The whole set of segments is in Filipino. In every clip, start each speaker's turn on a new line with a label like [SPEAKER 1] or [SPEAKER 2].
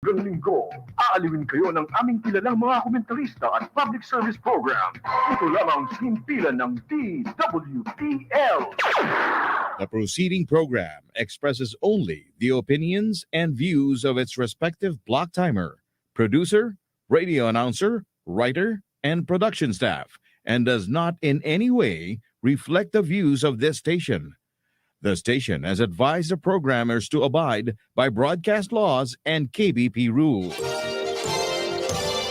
[SPEAKER 1] Ngayong linggo, aaliwin kayo ng aming kilalang mga komentarista at public service program. Ito lamang sinimpilan ng DWTL.
[SPEAKER 2] The proceeding program expresses only the opinions and views of its respective block timer, producer, radio announcer, writer, and production staff, and does not in any way reflect the views of this station. The station has advised the programmers to abide by broadcast laws and KBP rules.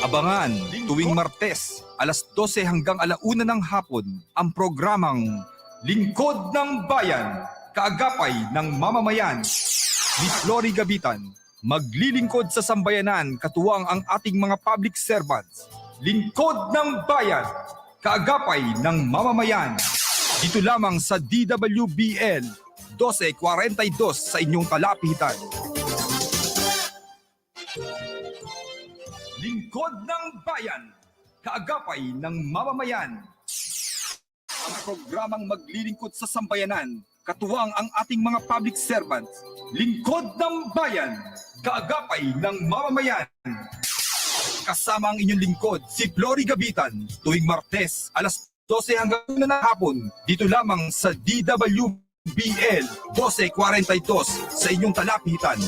[SPEAKER 3] Abangan tuwing Martes, alas 12 hanggang alauna ng hapon, ang programang Lingkod ng Bayan, kaagapay ng mamamayan. Ni Flory Gabitan, maglilingkod sa sambayanan katuwang ang ating mga public servants. Lingkod ng Bayan, kaagapay ng mamamayan. Dito lamang sa DWBL 1242 sa inyong kalapitan. Lingkod ng Bayan, kaagapay ng mamamayan. Ang programang maglilingkod sa sambayanan, katuwang ang ating mga public servants. Lingkod ng Bayan, kaagapay ng mamamayan. Kasama ang inyong lingkod, si Flory Gabitan, tuwing Martes, alas 12 hanggang 1 ng hapon, dito lamang sa DWBL 1242 sa inyong talapitan.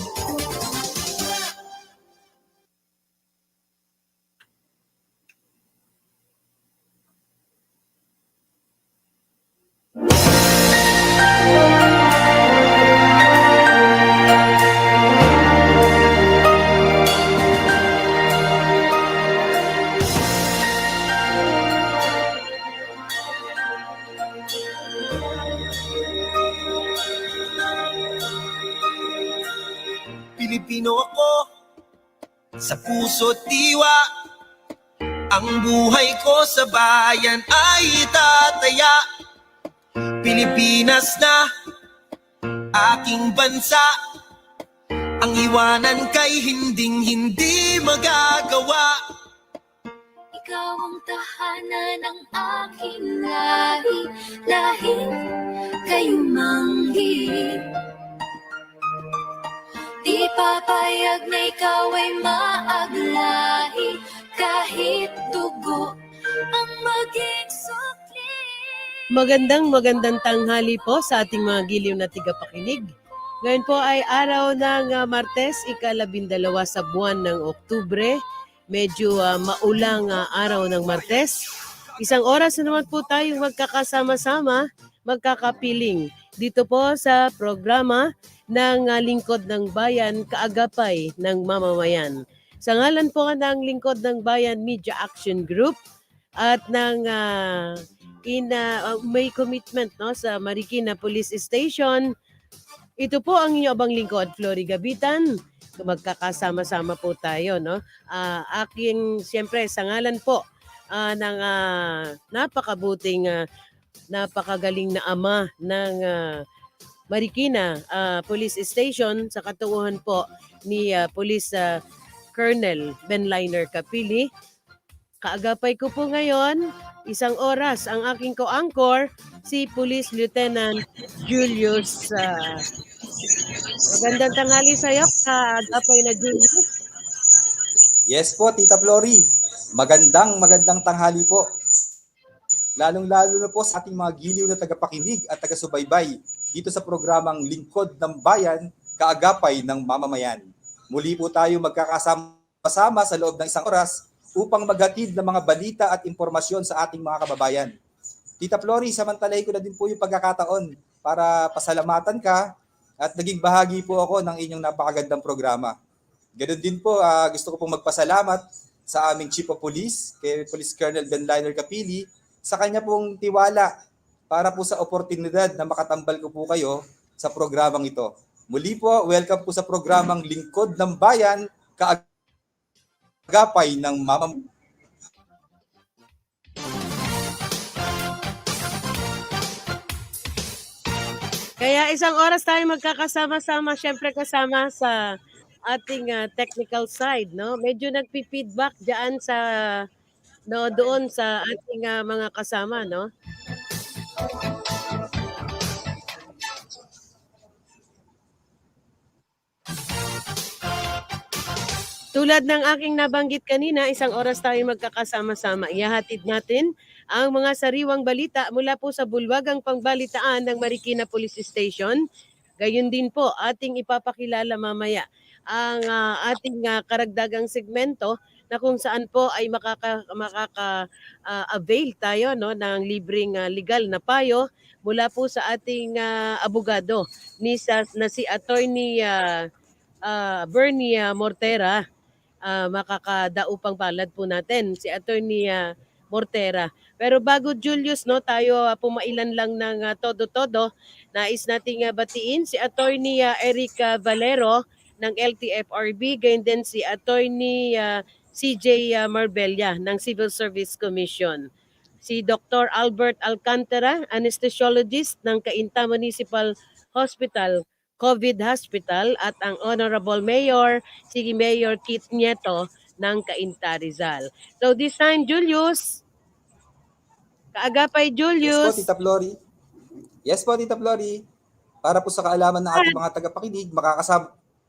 [SPEAKER 4] Pilipino ako, sa puso't diwa. Ang buhay ko sa bayan ay tataya. Pilipinas na aking bansa. Ang iwanan kay hinding-hindi magagawa.
[SPEAKER 5] Ikaw ang tahanan ng aking lahi, lahing kayo manghi. Di papayag na ikaw ay maaglahi, kahit dugo ang maging sukli.
[SPEAKER 6] Magandang tanghali po sa ating mga giliw na tigapakinig. Ngayon po ay araw ng Martes, ika-12 sa buwan ng Oktubre. Medyo maulang araw ng Martes. Isang oras na naman po tayong magkakasama-sama, magkakapiling dito po sa programa ng Lingkod ng Bayan, kaagapay ng mamamayan. Sa ngalan po ng Lingkod ng Bayan Media Action Group at ng may commitment sa Marikina Police Station, ito po ang inyong abang lingkod, Flory Gabitan. Magkakasama-sama po tayo. Siyempre, sa ngalan po ng napakabuting, napakagaling na ama ng Marikina Police Station sa katuuhan po ni Police Colonel Benliner Capili. Kaagapay ko po ngayon, isang oras, ang aking co-anchor, si Police Lieutenant Julius. Magandang tanghali sa iyo, kaagapay na Julius.
[SPEAKER 7] Yes po, Tita Flory. Magandang tanghali po. Lalong-lalo na po sa ating mga giliw na tagapakinig at taga-subaybay dito sa programang Lingkod ng Bayan, kaagapay ng mamamayan. Muli po tayo magkakasama-sama sa loob ng isang oras upang maghatid ng mga balita at impormasyon sa ating mga kababayan. Tita Flory, samantalay ko na din po yung pagkakataon para pasalamatan ka at naging bahagi po ako ng inyong napakagandang programa. Ganun din po, gusto ko pong magpasalamat sa aming Chief of Police, kay Police Colonel Benliner Capili, sa kanya pong tiwala para po sa oportunidad na makatambal ko po kayo sa programang ito. Muli po, welcome po sa programang Lingkod ng Bayan, kaagapay ng mamamayan.
[SPEAKER 6] Kaya isang oras tayo magkakasama-sama, syempre kasama sa ating technical side, no? Medyo nagpi-feedback diyan sa doon sa ating mga kasama, no? Tulad ng aking nabanggit kanina, isang oras tayo magkakasama-sama. Ihahatid natin ang mga sariwang balita mula po sa bulwagang pangbalitaan ng Marikina Police Station. Gayun din po, ating ipapakilala mamaya ang ating karagdagang segmento na kung saan po ay avail tayo no, ng libreng legal na payo mula po sa ating abogado na si Attorney Bernie Mortera. Makakadaupang palad po natin si Attorney Mortera. Pero bago Julius, no, tayo pumailan lang ng todo-todo, nais nating batiin si Attorney Erica Valero ng LTFRB, gayon din si Attorney CJ Marbella ng Civil Service Commission. Si Dr. Albert Alcantara, anesthesiologist ng Cainta Municipal Hospital, COVID Hospital, at ang Honorable Mayor, si Mayor Kit Nieto ng Cainta Rizal. So this time, Julius, kaagapay Julius.
[SPEAKER 7] Yes po, Tita Flori. Para po sa kaalaman ng ating mga tagapakinig,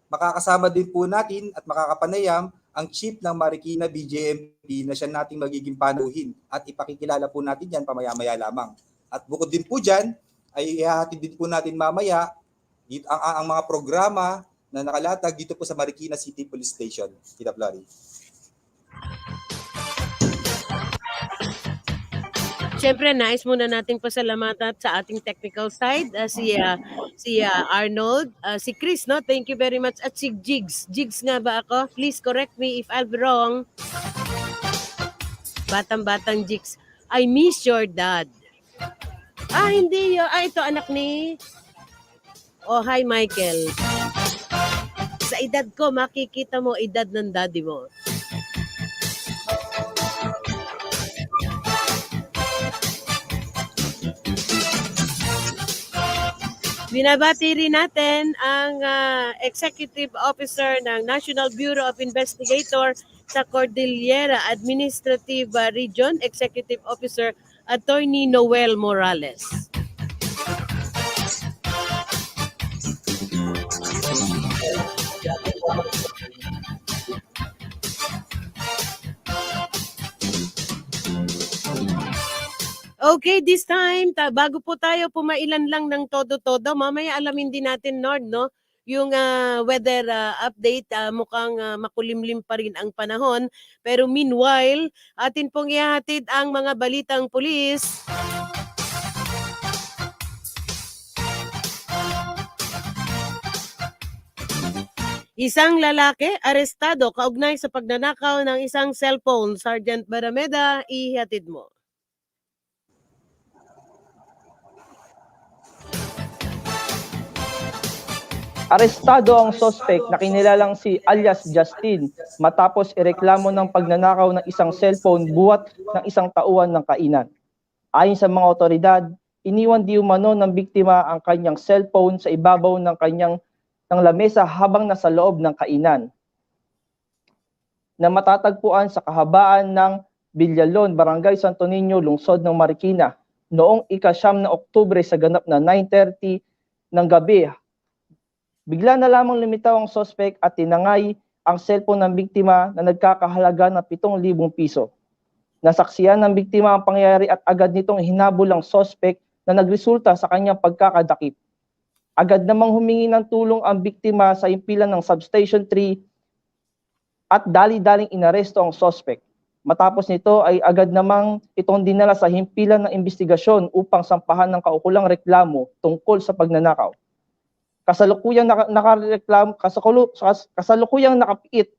[SPEAKER 7] makakasama din po natin at makakapanayam ang Chief ng Marikina BJMP na siya nating magiging panuhin at ipakikilala po natin yan pamaya-maya lamang. At bukod din po dyan, ay ihahatid din po natin mamaya dito ang mga programa na nakalatag dito po sa Marikina City Police Station. Tita Flori.
[SPEAKER 6] Siyempre, nais muna nating pasalamatan sa ating technical side, si Arnold, si Chris, no? Thank you very much. At si Jigs. Jigs nga ba ako? Please correct me if I'm wrong. Batang-batang Jigs. I miss your dad. Hindi. Ito anak ni... Oh, hi Michael. Sa edad ko, makikita mo edad ng daddy mo. Binabati rin natin ang Executive Officer ng National Bureau of Investigator sa Cordillera Administrative Region, Executive Officer Attorney Noel Morales. Okay, this time, bago po tayo pumailan lang ng todo-todo, mamaya alamin din natin, Nord, no? Yung weather update, mukhang makulimlim pa rin ang panahon. Pero meanwhile, atin pong ihahatid ang mga balitang pulis. Isang lalaki arestado kaugnay sa pagnanakaw ng isang cellphone. Sergeant Barameda, ihatid mo.
[SPEAKER 8] Arestado ang sospek na kinilalang si alias Justin matapos ireklamo ng pagnanakaw ng isang cellphone buwat ng isang tauhan ng kainan. Ayon sa mga otoridad, iniwan di umano ng biktima ang kanyang cellphone sa ibabaw ng lamesa habang nasa loob ng kainan, na matatagpuan sa kahabaan ng Villalon, Barangay Santo Niño, lungsod ng Marikina noong ika-9 na Oktubre sa ganap na 9:30 ng gabi. Bigla na lamang lumitaw ang sospek at tinangay ang cellphone ng biktima na nagkakahalaga ng 7,000 piso. Nasaksiyan ng biktima ang pangyayari at agad nitong hinabol ang sospek na nagresulta sa kanyang pagkakadakip. Agad namang humingi ng tulong ang biktima sa impilan ng Substation 3 at dali-daling inaresto ang sospek. Matapos nito ay agad namang itong dinala sa himpilan ng investigasyon upang sampahan ng kaukulang reklamo tungkol sa pagnanakaw. Kasalukuyang nakapiit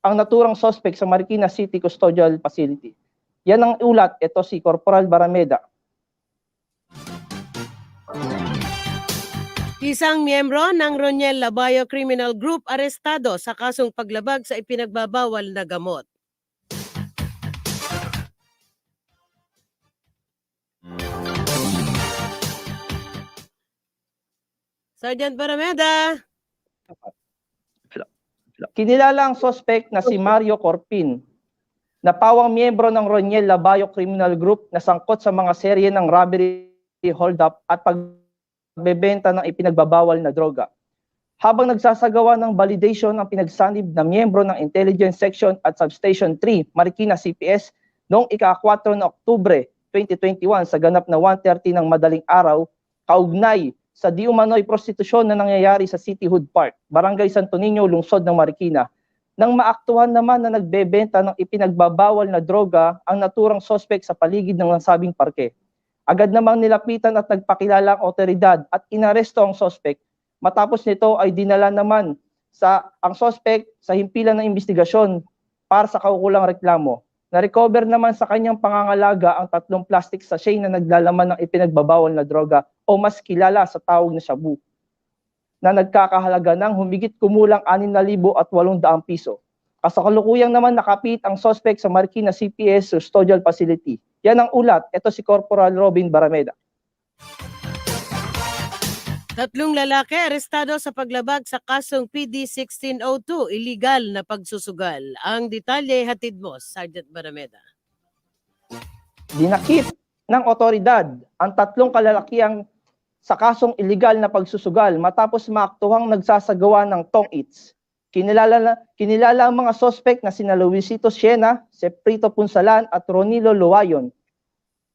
[SPEAKER 8] ang naturang suspect sa Marikina City Custodial Facility. Yan ang ulat, ito si Corporal Barameda.
[SPEAKER 6] Isang miyembro ng Roniel Labayo Criminal Group arestado sa kasong paglabag sa ipinagbabawal na gamot. Sergeant Barameda.
[SPEAKER 8] Kinilala ang suspect na si Mario Corpin, na pawang miyembro ng Roniel Labayo Criminal Group na sangkot sa mga serye ng robbery, hold-up at pagbebenta ng ipinagbabawal na droga. habang nagsasagawa ng validation ang pinagsanib na miyembro ng Intelligence Section at Substation 3, Marikina CPS, noong ika-4 na Oktubre 2021 sa ganap na 1:30 ng madaling araw, kaugnay sa di umano'y prostitusyon na nangyayari sa City Hood Park, Barangay Santo Niño, lungsod ng Marikina, nang maaktuhan naman na nagbebenta ng ipinagbabawal na droga ang naturang sospek sa paligid ng nasabing parke. Agad namang nilapitan at nagpakilala ang otoridad at inaresto ang sospek. Matapos nito ay dinala naman ang sospek sa himpilan ng investigasyon para sa kaukulang reklamo. Na-recover naman sa kanyang pangangalaga ang 3 plastic sachet na naglalaman ng ipinagbabawal na droga o mas kilala sa tawag na shabu, na nagkakahalaga ng humigit kumulang 6,800 piso. Kasalukuyang naman nakapit ang suspect sa Marikina CPS Custodial Facility. Yan ang ulat. Ito si Corporal Robin Barameda.
[SPEAKER 6] 3 lalaki arestado sa paglabag sa kasong PD 1602, illegal na pagsusugal. Ang detalye hatid mo, Sergeant Barameda.
[SPEAKER 8] Dinakip ng otoridad ang 3 kalalakiang sa kasong illegal na pagsusugal matapos maaktuhang nagsasagawa ng tong-its. Kinilala ang mga sospek na sina Luisito Siena, Seprito Punsalan at Ronilo Luayon.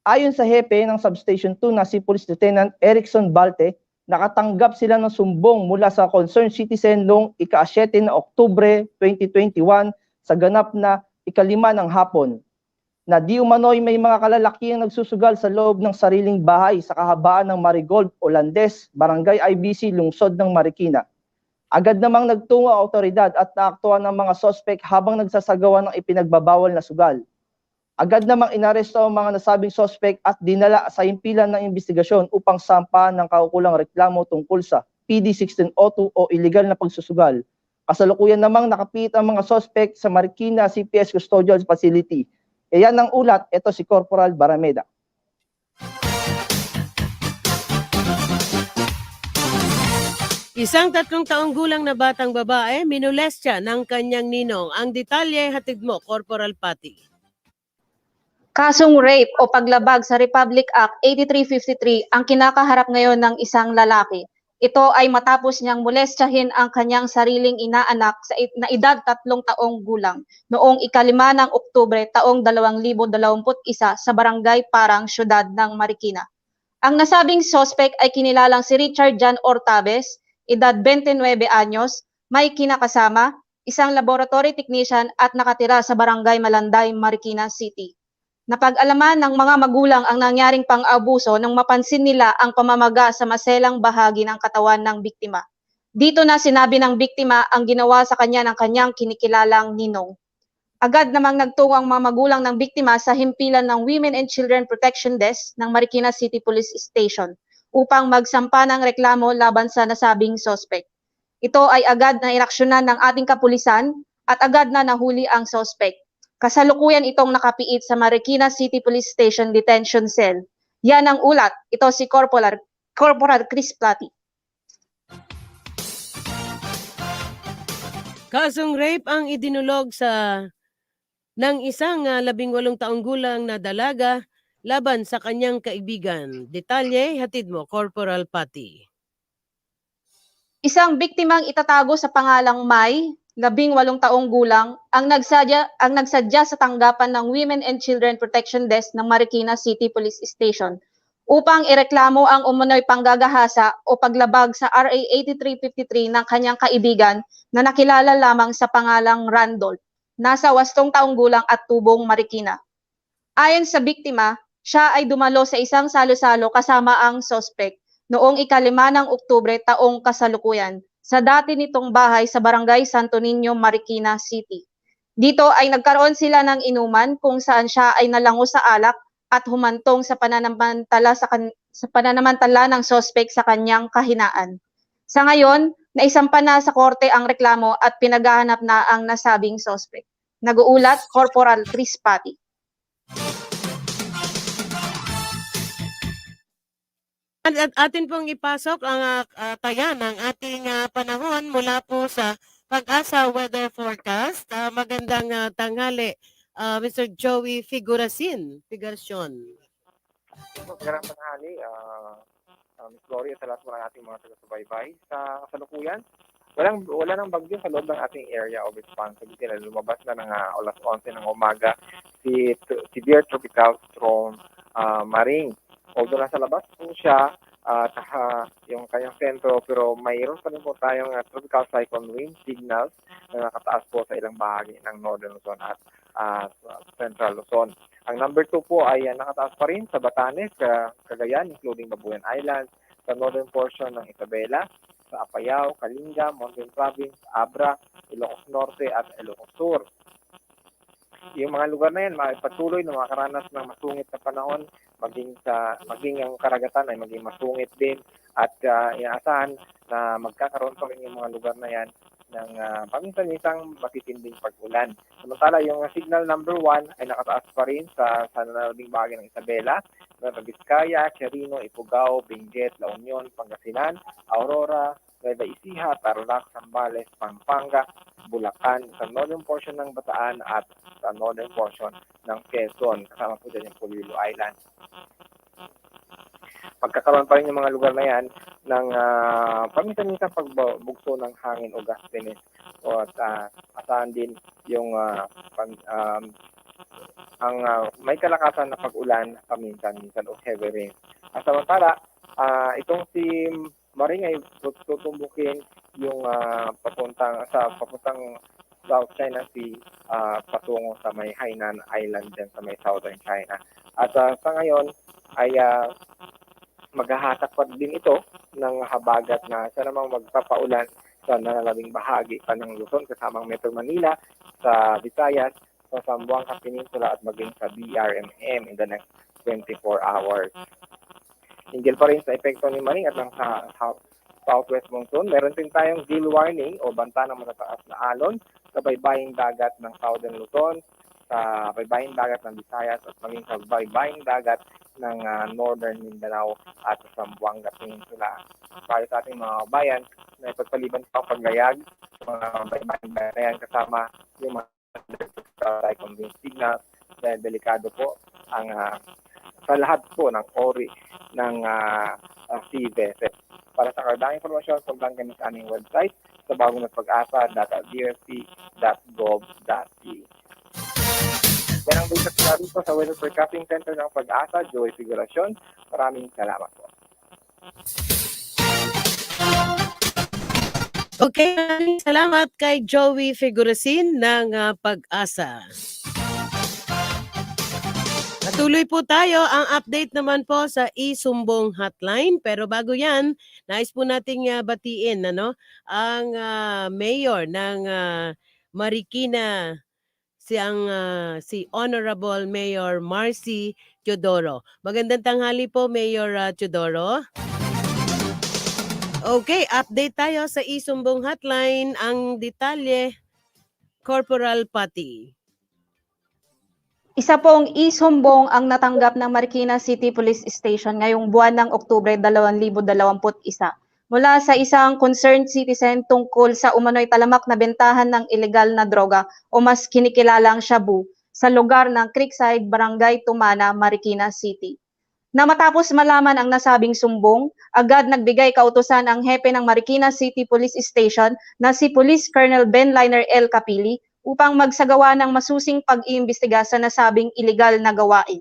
[SPEAKER 8] Ayon sa hepe ng Substation 2 na si Police Lieutenant Erickson Balte, nakatanggap sila ng sumbong mula sa concerned citizen noong ika-7 na Oktubre 2021 sa ganap na ika-5 ng hapon, na di umano'y may mga kalalakiang nagsusugal sa loob ng sariling bahay sa kahabaan ng Marigold, Olandes, Barangay IBC, lungsod ng Marikina. Agad namang nagtungo ang otoridad at naaktuhan ng mga sospek habang nagsasagawa ng ipinagbabawal na sugal. Agad namang inaresto ang mga nasabing sospek at dinala sa himpilan ng investigasyon upang sampahan ng kaukulang reklamo tungkol sa PD 1602 o illegal na pagsusugal. Kasalukuyan namang nakapit ang mga sospek sa Marikina CPS Custodial Facility. Yan ang ulat. Ito si Corporal Barameda.
[SPEAKER 6] Isang 3 taong gulang na batang babae, minolestya ng kanyang ninong. Ang detalye hatid mo, Corporal Pati.
[SPEAKER 9] Kasong rape o paglabag sa Republic Act 8353 ang kinakaharap ngayon ng isang lalaki. Ito ay matapos niyang molestyahin ang kanyang sariling inaanak na edad 3 taong gulang noong ika-5 ng Oktubre taong 2021 sa Barangay Parang, Syudad ng Marikina. Ang nasabing suspect ay kinilalang si Richard John Ortaves, edad 29 anyos, may kinakasama, isang laboratory technician at nakatira sa Barangay Malanday, Marikina City. Napag-alaman ng mga magulang ang nangyaring pang-abuso nang mapansin nila ang pamamaga sa maselang bahagi ng katawan ng biktima. Dito na sinabi ng biktima ang ginawa sa kanya ng kanyang kinikilalang ninong. Agad namang nagtungo ang mga magulang ng biktima sa himpilan ng Women and Children Protection Desk ng Marikina City Police Station upang magsampa ng reklamo laban sa nasabing suspect. Ito ay agad na inaksyonan ng ating kapulisan at agad na nahuli ang suspect. Kasalukuyan itong nakapiit sa Marikina City Police Station Detention Cell. Yan ang ulat. Ito si Corporal Chris Plati.
[SPEAKER 6] Kasong rape ang idinulog ng isang 18 taong gulang na dalaga laban sa kanyang kaibigan. Detalye hatid mo, Corporal Pati.
[SPEAKER 9] Isang biktimang itatago sa pangalang May, 18 taong gulang, ang nagsadya sa tanggapan ng Women and Children Protection Desk ng Marikina City Police Station upang ireklamo ang umunoy panggagahasa o paglabag sa RA 8353 ng kanyang kaibigan na nakilala lamang sa pangalang Randolph, nasa 8 taong gulang at tubong Marikina. Ayon sa biktima, siya ay dumalo sa isang salo-salo kasama ang suspect noong ika-5 ng Oktubre taong kasalukuyan sa dati nitong bahay sa Barangay Santo Niño, Marikina City. Dito ay nagkaroon sila ng inuman kung saan siya ay nalango sa alak at humantong sa pananamantala ng suspect sa kanyang kahinaan. Sa ngayon, naisampa na sa korte ang reklamo at pinaghahanap na ang nasabing suspect. Nag-uulat, Corporal Chris Pati.
[SPEAKER 6] At atin pong ipasok ang taya ng ating panahon mula po sa Pag-asa Weather Forecast. Magandang tanghali, Mr. Joey Figuracion.
[SPEAKER 10] Magandang tanghali, Ms. Gloria, sa lahat ng ating mga taga-subaybay. Sa kasalukuyan, wala nang bagyo sa loob ng ating area of responsibility. Lumabas na ng alas 11 ng umaga si severe tropical storm Maring. Although nasa labas po siya at yung kanyang sentro, pero mayroon pa rin po tayong tropical cyclone wind signals na nakataas po sa ilang bahagi ng Northern Luzon at Central Luzon. Ang number 2 po ay nakataas pa rin sa Batanes, Cagayan, including Babuyan Islands, sa northern portion ng Isabela, sa Apayao, Kalinga, Mountain Province, Abra, Ilocos Norte at Ilocos Sur. Yung mga lugar na yan, patuloy na makaranas ng masungit na panahon, maging ang karagatan ay maging masungit din at inaasahan na magkakaroon pa rin yung mga lugar na yan ng paminsan-minsang matitinding pag-ulan. Samantala, yung signal number 1 ay nakataas pa rin sa nalabing bahagi ng Isabela, Nueva Vizcaya, Quirino, Ifugao, Benguet, La Union, Pangasinan, Aurora, Nueva Ecija, Tarlac, Zambales, Pampanga, Bulacan, sa northern portion ng Bataan at sa northern portion ng Quezon, kasama po dyan yung Polillo Island. Magkakaroon pa rin yung mga lugar na yan ng paminsan-minsan pagbugso ng hangin o gustiness at asahan din yung may kalakasan na pag-ulan paminsan-minsan o heavy rain. At samantala, itong si Maring ay tutumbukin yung papuntang South China Sea patungo sa may Hainan Island din sa may Southern China. At sa ngayon ay maghahatak pa din ito ng habagat na siya namang magpapaulan sa nalalabing bahagi pa ng Luzon kasamang Metro Manila, sa Visayas, sa Zamboanga Peninsula at maging sa BRMM in the next 24 hours. Hinggil pa rin sa epekto ni Maring at ng southwest monsoon, meron din tayong gale warning o banta ng matataas na alon sa baybaying dagat ng Southern Luzon, sa baybaying dagat ng Visayas at maging sa baybaying dagat ng Northern Mindanao at sa Zamboanga Peninsula. Para sa ating mga bayan na ipagpaliban pa ang paglayag sa mga baybaying dagat na yan kasama yung mga cyclone wind signals dahil delikado po ang sa lahat po ng ori ng sea vessel. Para sa karagdagang informasyon, puntahan kami sa aming website sa bagonatpag-asa.dfp.gov.pe. Yan ang basic sinabi ko sa Weather Forecasting Center ng Pag-asa, Joey Figuracion. Maraming salamat po.
[SPEAKER 6] Okay, maraming salamat kay Joey Figurasin ng Pag-asa. Patuloy po tayo. Ang update naman po sa Isumbong Hotline. Pero bago yan, nais po nating batiin ang mayor ng Marikina, si Honorable Mayor Marcy Teodoro. Magandang tanghali po, Mayor Teodoro. Okay, update tayo sa Isumbong Hotline. Ang detalye, Corporal Pati.
[SPEAKER 9] Isa pong isumbong ang natanggap ng Marikina City Police Station ngayong buwan ng Oktubre 2021 mula sa isang concerned citizen tungkol sa umano'y talamak na bentahan ng ilegal na droga o mas kinikilalang shabu sa lugar ng Creekside, Barangay Tumana, Marikina City. Na matapos malaman ang nasabing sumbong, agad nagbigay kautusan ang hepe ng Marikina City Police Station na si Police Colonel Ben Liner L. Capili upang magsagawa ng masusing pag-iimbestiga sa nasabing iligal na gawain.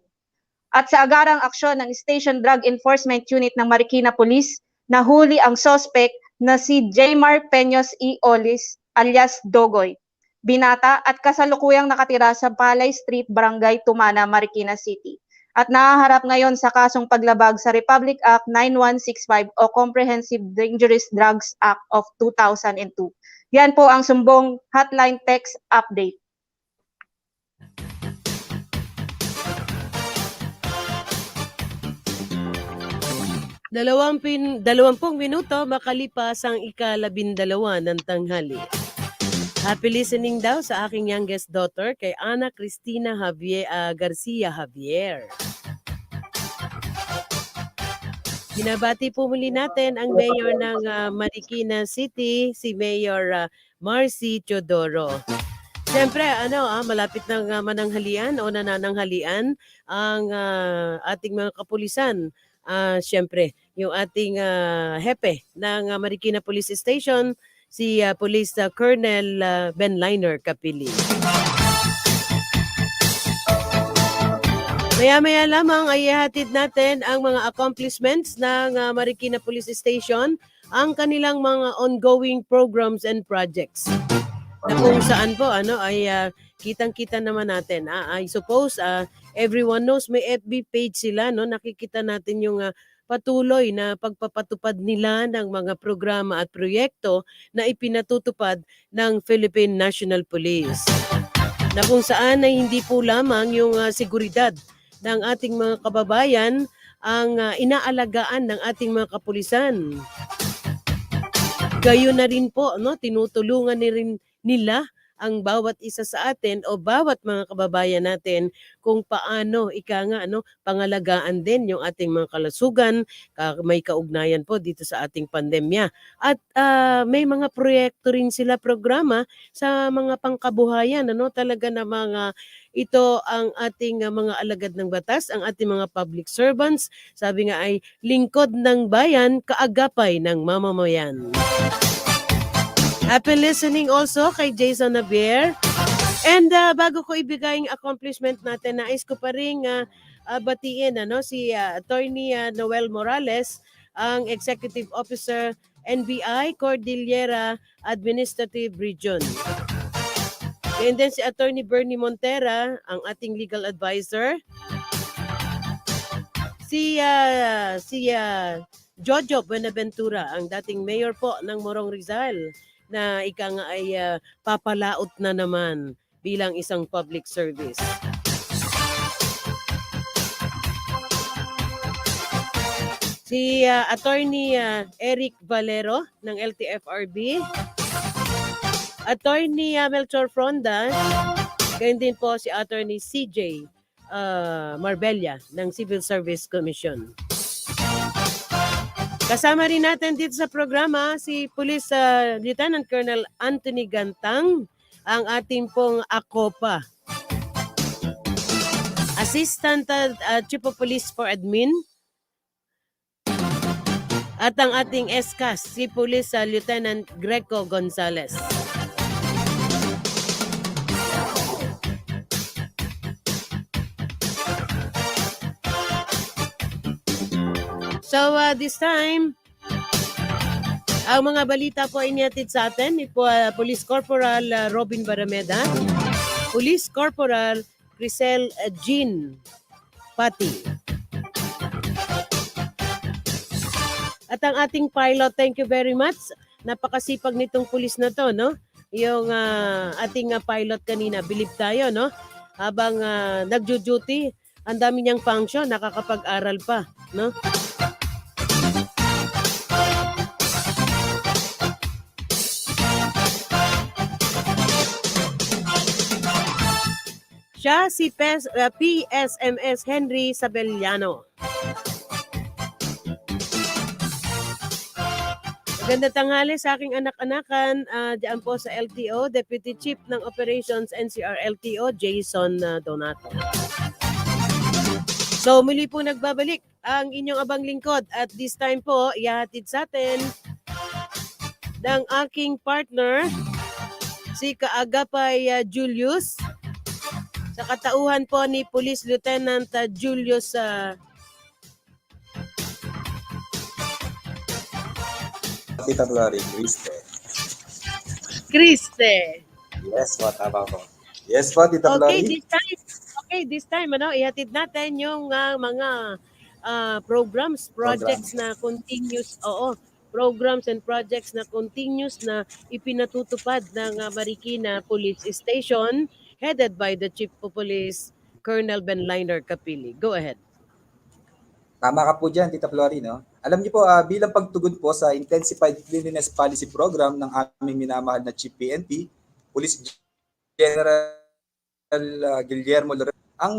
[SPEAKER 9] At sa agarang aksyon ng Station Drug Enforcement Unit ng Marikina Police, nahuli ang suspect na si Jaymar Peños E. Olis alias Dogoy, binata at kasalukuyang nakatira sa Palay Street, Barangay Tumana, Marikina City. At nahaharap ngayon sa kasong paglabag sa Republic Act 9165 o Comprehensive Dangerous Drugs Act of 2002. Yan po ang sumbong hotline text update.
[SPEAKER 6] Dalawampung minuto makalipas ang ika-12 ng tanghali. Happy listening daw sa aking youngest daughter kay Ana Cristina Garcia Javier. Binabati po muli natin ang mayor ng Marikina City, si Mayor Marcy Teodoro. Siyempre, malapit ng mananghalian o nanananghalian ang ating mga kapulisan. Siyempre, yung ating hepe ng Marikina Police Station, si Police Colonel Benliner Capili. Maya-maya lamang ay ihatid natin ang mga accomplishments ng Marikina Police Station, ang kanilang mga ongoing programs and projects. Na kung saan po ay kitang-kita naman natin. I suppose everyone knows may FB page sila, no? Nakikita natin yung patuloy na pagpapatupad nila ng mga programa at proyekto na ipinatutupad ng Philippine National Police. Na kung saan ay hindi po lamang yung seguridad ng ating mga kababayan ang inaalagaan ng ating mga kapulisan. Gayon na rin po, no, tinutulungan nila ang bawat isa sa atin o bawat mga kababayan natin kung paano pangalagaan din yung ating mga kalasugan, may kaugnayan po dito sa ating pandemya. At may mga proyekto rin sila, programa sa mga pangkabuhayan, talaga na mga ito ang ating mga alagad ng batas, ang ating mga public servants, sabi nga ay lingkod ng bayan, kaagapay ng mamamayan. Happy listening also kay Jason Nabier. And bago ko ibigay ang accomplishment natin, nais ko pa rin batiin si Attorney Noel Morales, ang Executive Officer NBI Cordillera Administrative Region. And then si Attorney Bernie Montera, ang ating legal advisor. Si Jojo Buenaventura, ang dating mayor po ng Morong Rizal, na ika nga ay papalaot na naman bilang isang public service. Si Attorney Eric Valero ng LTFRB, Attorney Melchor Fronda, gayon din po si Attorney CJ Marbella ng Civil Service Commission. Kasama rin natin dito sa programa si Police Lieutenant Colonel Anthony Gantang, ang ating pong ACOPA. Assistant Chief of Police for Admin. At ang ating SCAS, si Police Lieutenant Greco Gonzales. So this time, ang mga balita po ay inihatid sa atin ni Police Corporal Robin Barameda, Police Corporal Crisel Jean Pati. At ang ating pilot, thank you very much. Napakasipag nitong pulis na to, no? Yung ating pilot kanina, believe tayo, no? Habang nagjo-duty, ang dami niyang function, nakakapag-aral pa, no? Siya si PSMS Henry Sabeliano. Magandang tanghali sa aking anak-anakan diyan po sa LTO, Deputy Chief ng Operations NCR LTO, Jason Donato. So muli po nagbabalik ang inyong abang lingkod at this time po ihahatid sa atin ng aking partner, si Kaagapay Julius, sa katauhan po ni Police Lieutenant Julius
[SPEAKER 7] Tita Glory,
[SPEAKER 6] Kriste.
[SPEAKER 7] Yes po, tama po. Yes po, Tita Glory.
[SPEAKER 6] This time ihatid natin yung mga programs, projects na continuous, programs and projects na continuous na ipinatutupad ng Marikina Police Station, headed by the Chief of Police, Colonel Benliner Capili. Go ahead.
[SPEAKER 7] Tama ka po dyan, Tita Flory, no? Alam niyo po, bilang pagtugon po sa Intensified Cleanliness Policy Program ng aming minamahal na Chief PNP, Police General Guillermo Lorenzo, ang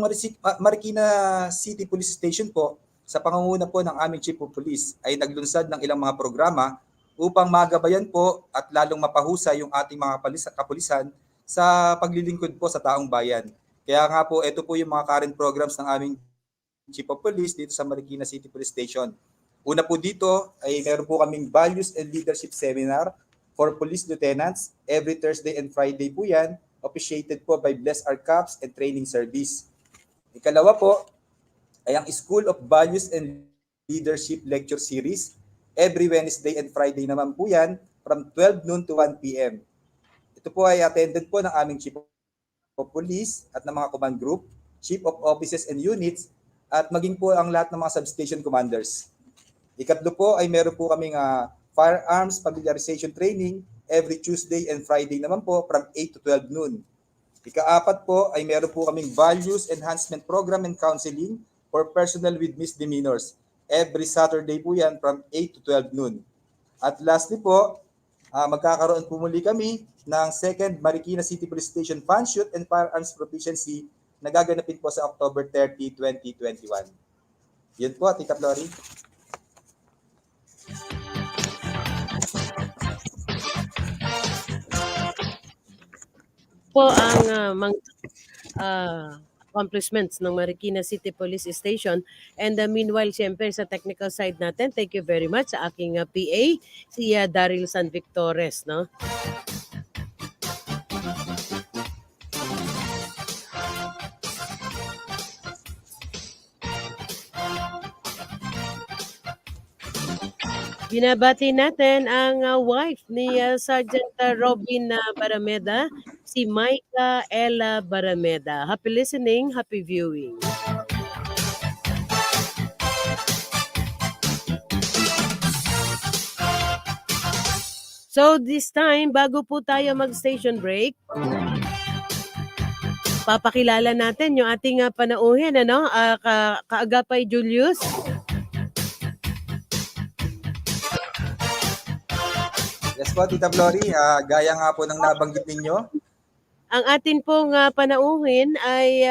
[SPEAKER 7] Marikina City Police Station po, sa pangunguna po ng aming Chief of Police, ay naglunsad ng ilang mga programa upang magabayan po at lalong mapahusay yung ating mga kapulisan sa paglilingkod po sa taong bayan. Kaya nga po, ito po yung mga current programs ng aming Chief of Police dito sa Marikina City Police Station. Una po dito ay meron po kaming Values and Leadership Seminar for police lieutenants. Every Thursday and Friday po yan, officiated po by Bless Our Caps and Training Service. Ikalawa po ay ang School of Values and Leadership Lecture Series. Every Wednesday and Friday naman po yan from 12 noon to 1 p.m. Ito po ay attended po ng aming Chief of Police at ng mga command group, Chief of Offices and Units, at maging po ang lahat ng mga substation commanders. Ikatlo po ay meron po kaming firearms familiarization training every Tuesday and Friday naman po from 8 to 12 noon. Ika-apat po ay meron po kaming Values Enhancement Program and Counseling for personnel with misdemeanors. Every Saturday po yan from 8 to 12 noon. At lastly po, magkakaroon po muli kami ng second Marikina City Police Station Fanshoot and Firearms Proficiency na gaganapin po sa October 30, 2021. Yun po, Tita Flory.
[SPEAKER 6] Po ang accomplishments ng Marikina City Police Station. And meanwhile, siyempre sa technical side natin, thank you very much sa aking PA, si Daryl San Victores, no? Binabati natin ang wife ni Sergeant Robin Barameda, si Maika Ella Barameda. Happy listening, happy viewing. So this time, bago po tayo mag-station break, papakilala natin yung ating panauhin, ano? Kaagapay Julius.
[SPEAKER 7] Yes po, Tita Flory. Gaya nga po ng nabanggit ninyo.
[SPEAKER 6] Ang atin pong panauhin ay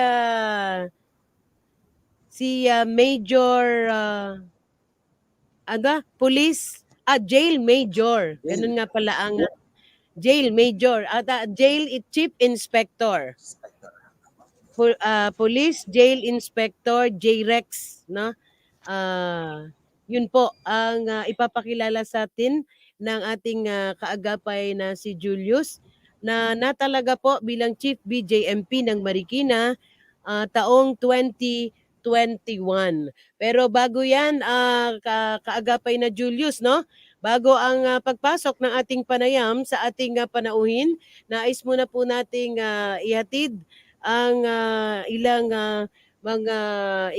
[SPEAKER 6] si Major Police, Jail Major. Ganun nga pala ang Jail Major at Jail Chief Inspector. Police Jail Inspector J-Rex, no? Yun po ang ipapakilala sa atin ng ating kaagapay na si Julius na natalaga po bilang Chief BJMP ng Marikina taong 2021. Pero bago yan, kaagapay na Julius, no? Bago ang pagpasok ng ating panayam sa ating panauhin, nais muna po nating ihatid ang ilang mga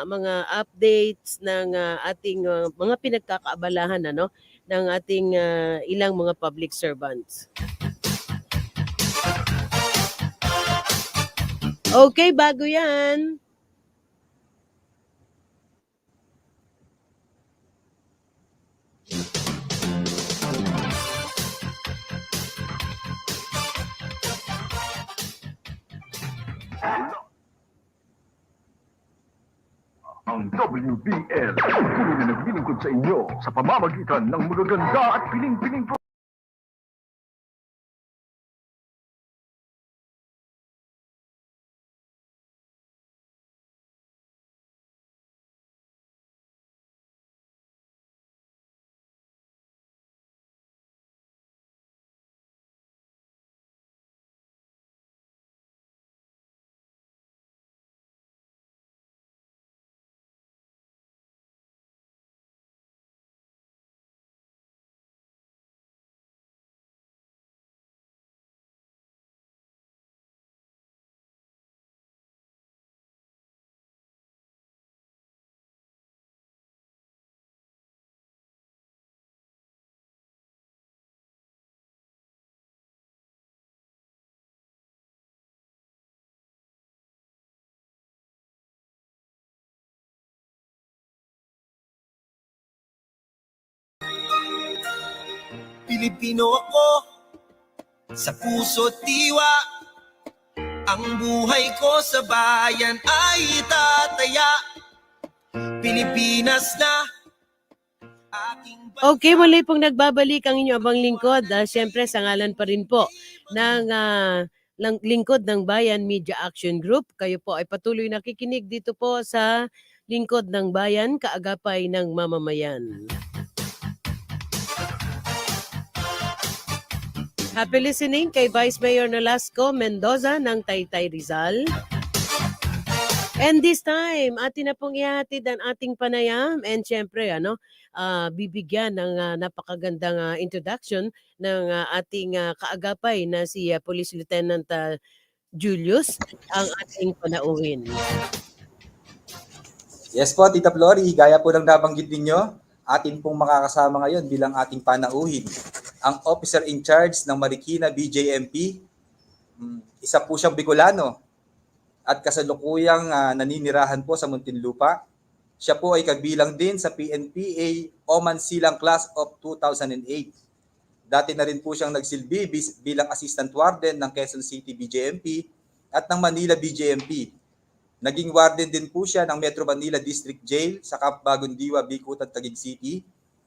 [SPEAKER 6] mga updates ng ating mga pinagkakaabalahan, ano, ng ating ilang mga public servants. Okay, bago yan.
[SPEAKER 1] Ang WBL, tuloy na naglilingkod sa inyo sa pamamagitan ng magaganda at piling-piling
[SPEAKER 4] Pilipino ako, sa puso't diwa. Ang buhay ko sa bayan ay itataya. Pilipinas na aking bansa.
[SPEAKER 6] Okay, muli pong nagbabalik ang inyong abang lingkod. Siyempre, sa ngalan pa rin po ng Lingkod ng Bayan Media Action Group. Kayo po ay patuloy nakikinig dito po sa Lingkod ng Bayan, kaagapay ng mamamayan. Happy listening kay Vice Mayor Nolasco Mendoza ng Taytay Rizal. And this time, atin na pong ihatid ang ating panayam and syempre, bibigyan ng napakagandang introduction ng ating kaagapay na si Police Lieutenant Julius, ang ating panauhin.
[SPEAKER 7] Yes po, Tita Flory, gaya po ng nabanggit ninyo, atin pong makakasama ngayon bilang ating panauhin ang Officer in Charge ng Marikina BJMP. Isa po siyang Bicolano at kasalukuyang naninirahan po sa Muntinlupa. Siya po ay kabilang din sa PNPA Oman Silang Class of 2008. Dati na rin po siyang nagsilbi bilang Assistant Warden ng Quezon City BJMP at ng Manila BJMP. Naging warden din po siya ng Metro Manila District Jail sa Camp Bagondiwa, Bicutan, Taguig City.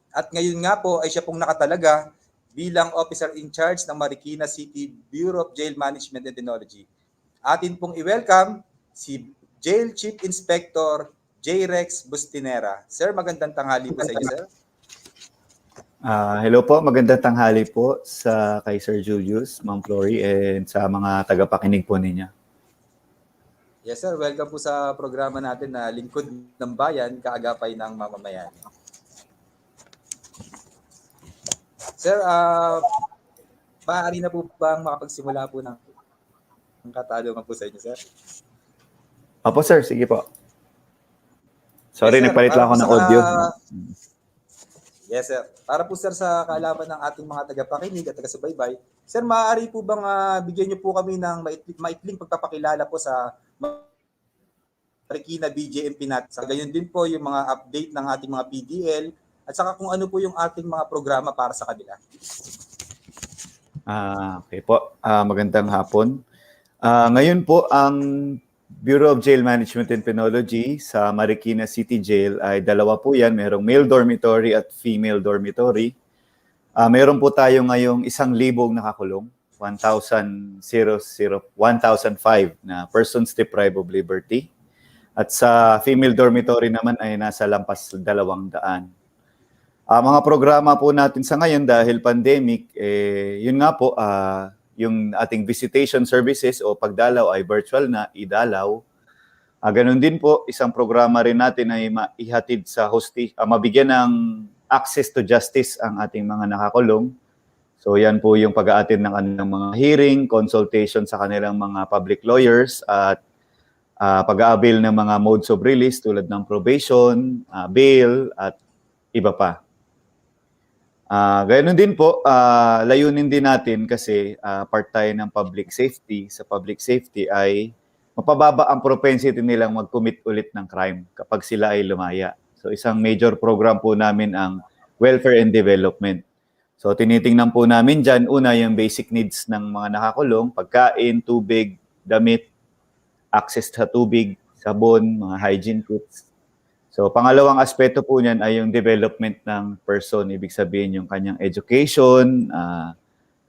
[SPEAKER 7] At ngayon nga po ay siya pong nakatalaga bilang Officer in Charge ng Marikina City Bureau of Jail Management and Technology. Atin pong i-welcome si Jail Chief Inspector J. Rex Bustinera. Sir, magandang tanghali po sa inyo, sir.
[SPEAKER 11] Hello po, magandang tanghali po sa kay Sir Julius, Ma'am Flory, and sa mga tagapakinig po ninyo.
[SPEAKER 7] Yes, sir. Welcome po sa programa natin na Lingkod ng Bayan, Kaagapay ng Mamamayan. Sir, maaari na po bang makapagsimula po ng katanungan po sa inyo, sir?
[SPEAKER 11] Opo, sir. Sige po. Sorry,
[SPEAKER 7] Yes, sir.
[SPEAKER 11] nagpalit lang ako ng audio.
[SPEAKER 7] Yes, sir. Para po, sir, sa kaalaman ng ating mga tagapakinig at taga-subaybay, sir, maaari po bang bigyan niyo po kami ng maikling pagpapakilala po sa Marikina BJMP natin. Sa gayon din po yung mga update ng ating mga PDL at saka kung ano po yung ating mga programa para sa kanila.
[SPEAKER 11] Okay po. Magandang hapon. Ngayon po, ang Bureau of Jail Management and Penology sa Marikina City Jail ay dalawa po yan. Merong male dormitory at female dormitory. Meron po tayo ngayong 1,000 nakakulong. 1,005 na persons deprived of liberty. At sa female dormitory naman ay nasa lampas 200. Mga programa po natin sa ngayon dahil pandemic, yun nga po, yung ating visitation services o pagdalaw ay virtual na, idalaw. Ganun din po, isang programa rin natin ay maihatid sa mabigyan ng access to justice ang ating mga nakakulong. So yan po yung pag-a-attend ng kanilang mga hearing, consultation sa kanilang mga public lawyers at pag-a-avail ng mga modes of release tulad ng probation, bail at iba pa. Ganoon din po, layunin din natin kasi part tayo ng public safety. Sa public safety ay mapababa ang propensity nilang mag-commit ulit ng crime kapag sila ay lumaya. So isang major program po namin ang welfare and development. So tinitingnan po namin dyan, una yung basic needs ng mga nakakulong, pagkain, tubig, damit, access sa tubig, sabon, mga hygiene kits. So pangalawang aspeto po niyan ay yung development ng person, ibig sabihin yung kanyang education,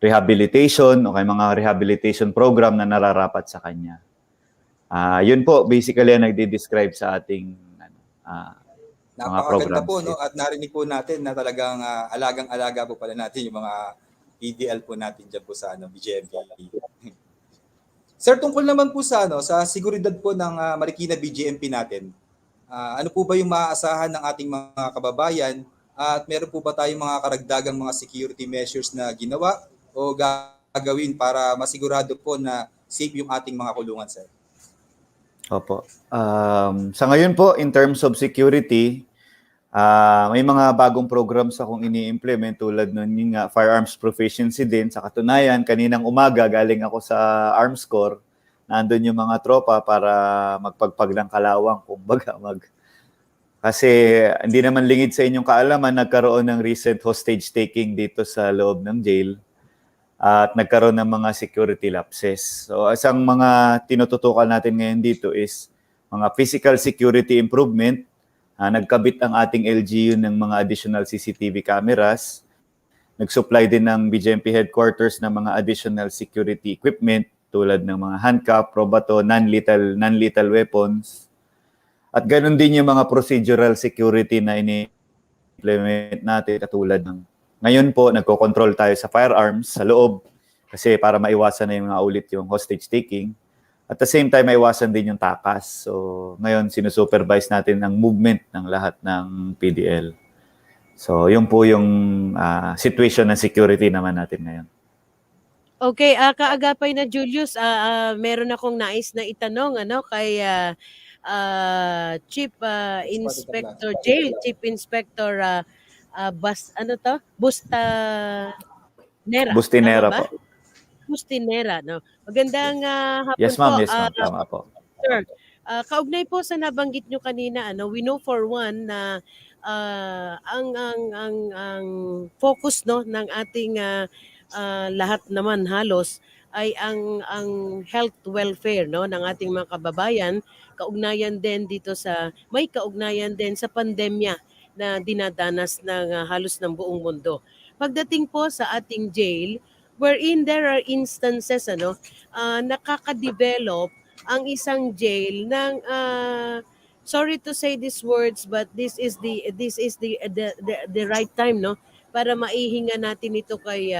[SPEAKER 11] rehabilitation, o mga rehabilitation program na nararapat sa kanya. Yun po, basically ang nagde-describe sa ating mga programs.
[SPEAKER 7] Napakaganda po, no? At narinig po natin na talagang alagang-alaga po pala natin yung mga PDL po natin dyan po sa BJMP. Sir, tungkol naman po sa sa seguridad po ng Marikina BJMP natin, ano po ba yung maaasahan ng ating mga kababayan at meron po ba tayong mga karagdagang mga security measures na ginawa o gagawin para masigurado po na safe yung ating mga kulungan, sir?
[SPEAKER 11] Opo. Sa ngayon po, in terms of security, may mga bagong programs akong ini-implement tulad nun yung firearms proficiency din. Sa katunayan, kaninang umaga galing ako sa Arms Corps. Nandun yung mga tropa para magpagpag ng kalawang, kumbaga Kasi hindi naman lingid sa inyong kaalaman, nagkaroon ng recent hostage taking dito sa loob ng jail at nagkaroon ng mga security lapses. So isang mga tinututukan natin ngayon dito is mga physical security improvement. Nagkabit ang ating LGU ng mga additional CCTV cameras. Nag-supply din ng BJMP headquarters ng mga additional security equipment tulad ng mga handcuff, probato, non-lethal weapons. At ganoon din yung mga procedural security na ini-implement natin katulad ng ngayon po, nagko-control tayo sa firearms sa loob. Kasi para maiwasan na yung mga ulit yung hostage taking. At the same time, maiwasan din yung takas. So ngayon, sinusupervise natin ang movement ng lahat ng PDL. So yun po yung situation ng security naman natin ngayon.
[SPEAKER 6] Okay, kaagapay na Julius, meron akong nais na itanong kay Chief Inspector Jail, Chief Inspector
[SPEAKER 11] Bustinera
[SPEAKER 6] tama ba?
[SPEAKER 11] po.
[SPEAKER 6] Bustinera, no. Magandang hapon
[SPEAKER 11] Yes, ma'am.
[SPEAKER 6] po.
[SPEAKER 11] Yes, ma'am. Tama po.
[SPEAKER 6] Sir, kaugnay po sa nabanggit nyo kanina, we know for one na ang focus ng ating lahat naman halos ay ang health welfare ng ating mga kababayan, may kaugnayan din sa pandemya na dinadanas ng halos ng buong mundo. Pagdating po sa ating jail, wherein there are instances nakaka-develop ang isang jail ng sorry to say these words, but this is the right time para maihinga natin ito kay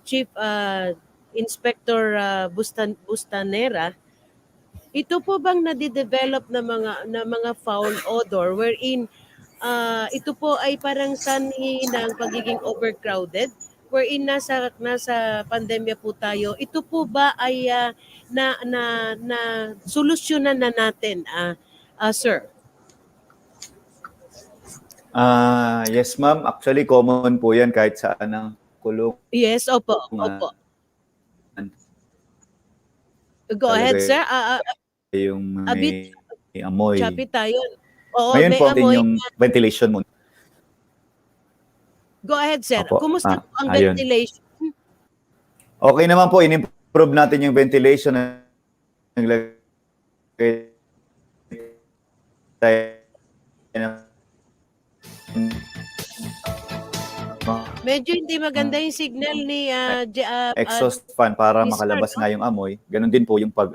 [SPEAKER 6] Chief Inspector Bustanera. Ito po bang nadidevelop na mga foul odor wherein ito po ay parang sanhi ng pagiging overcrowded, wherein nasa pandemya po tayo. Ito po ba ay na solusyonan na natin, sir?
[SPEAKER 11] Yes, ma'am. Actually, common po yan kahit saan ng kulong.
[SPEAKER 6] Yes, opo. Go ahead, sir.
[SPEAKER 11] Yung may amoy.
[SPEAKER 6] Choppy tayo. Oo,
[SPEAKER 11] Ngayon
[SPEAKER 6] may
[SPEAKER 11] po din
[SPEAKER 6] amoy.
[SPEAKER 11] yung ventilation mo.
[SPEAKER 6] Go ahead, sir.
[SPEAKER 11] Opo.
[SPEAKER 6] Kumusta po ang
[SPEAKER 11] Ayun.
[SPEAKER 6] ventilation?
[SPEAKER 11] Okay naman po, in-improve natin yung ventilation.
[SPEAKER 6] Medyo hindi maganda yung signal ni
[SPEAKER 11] Exhaust fan para
[SPEAKER 6] Mister,
[SPEAKER 11] makalabas nga yung amoy. Ganon din po yung pag.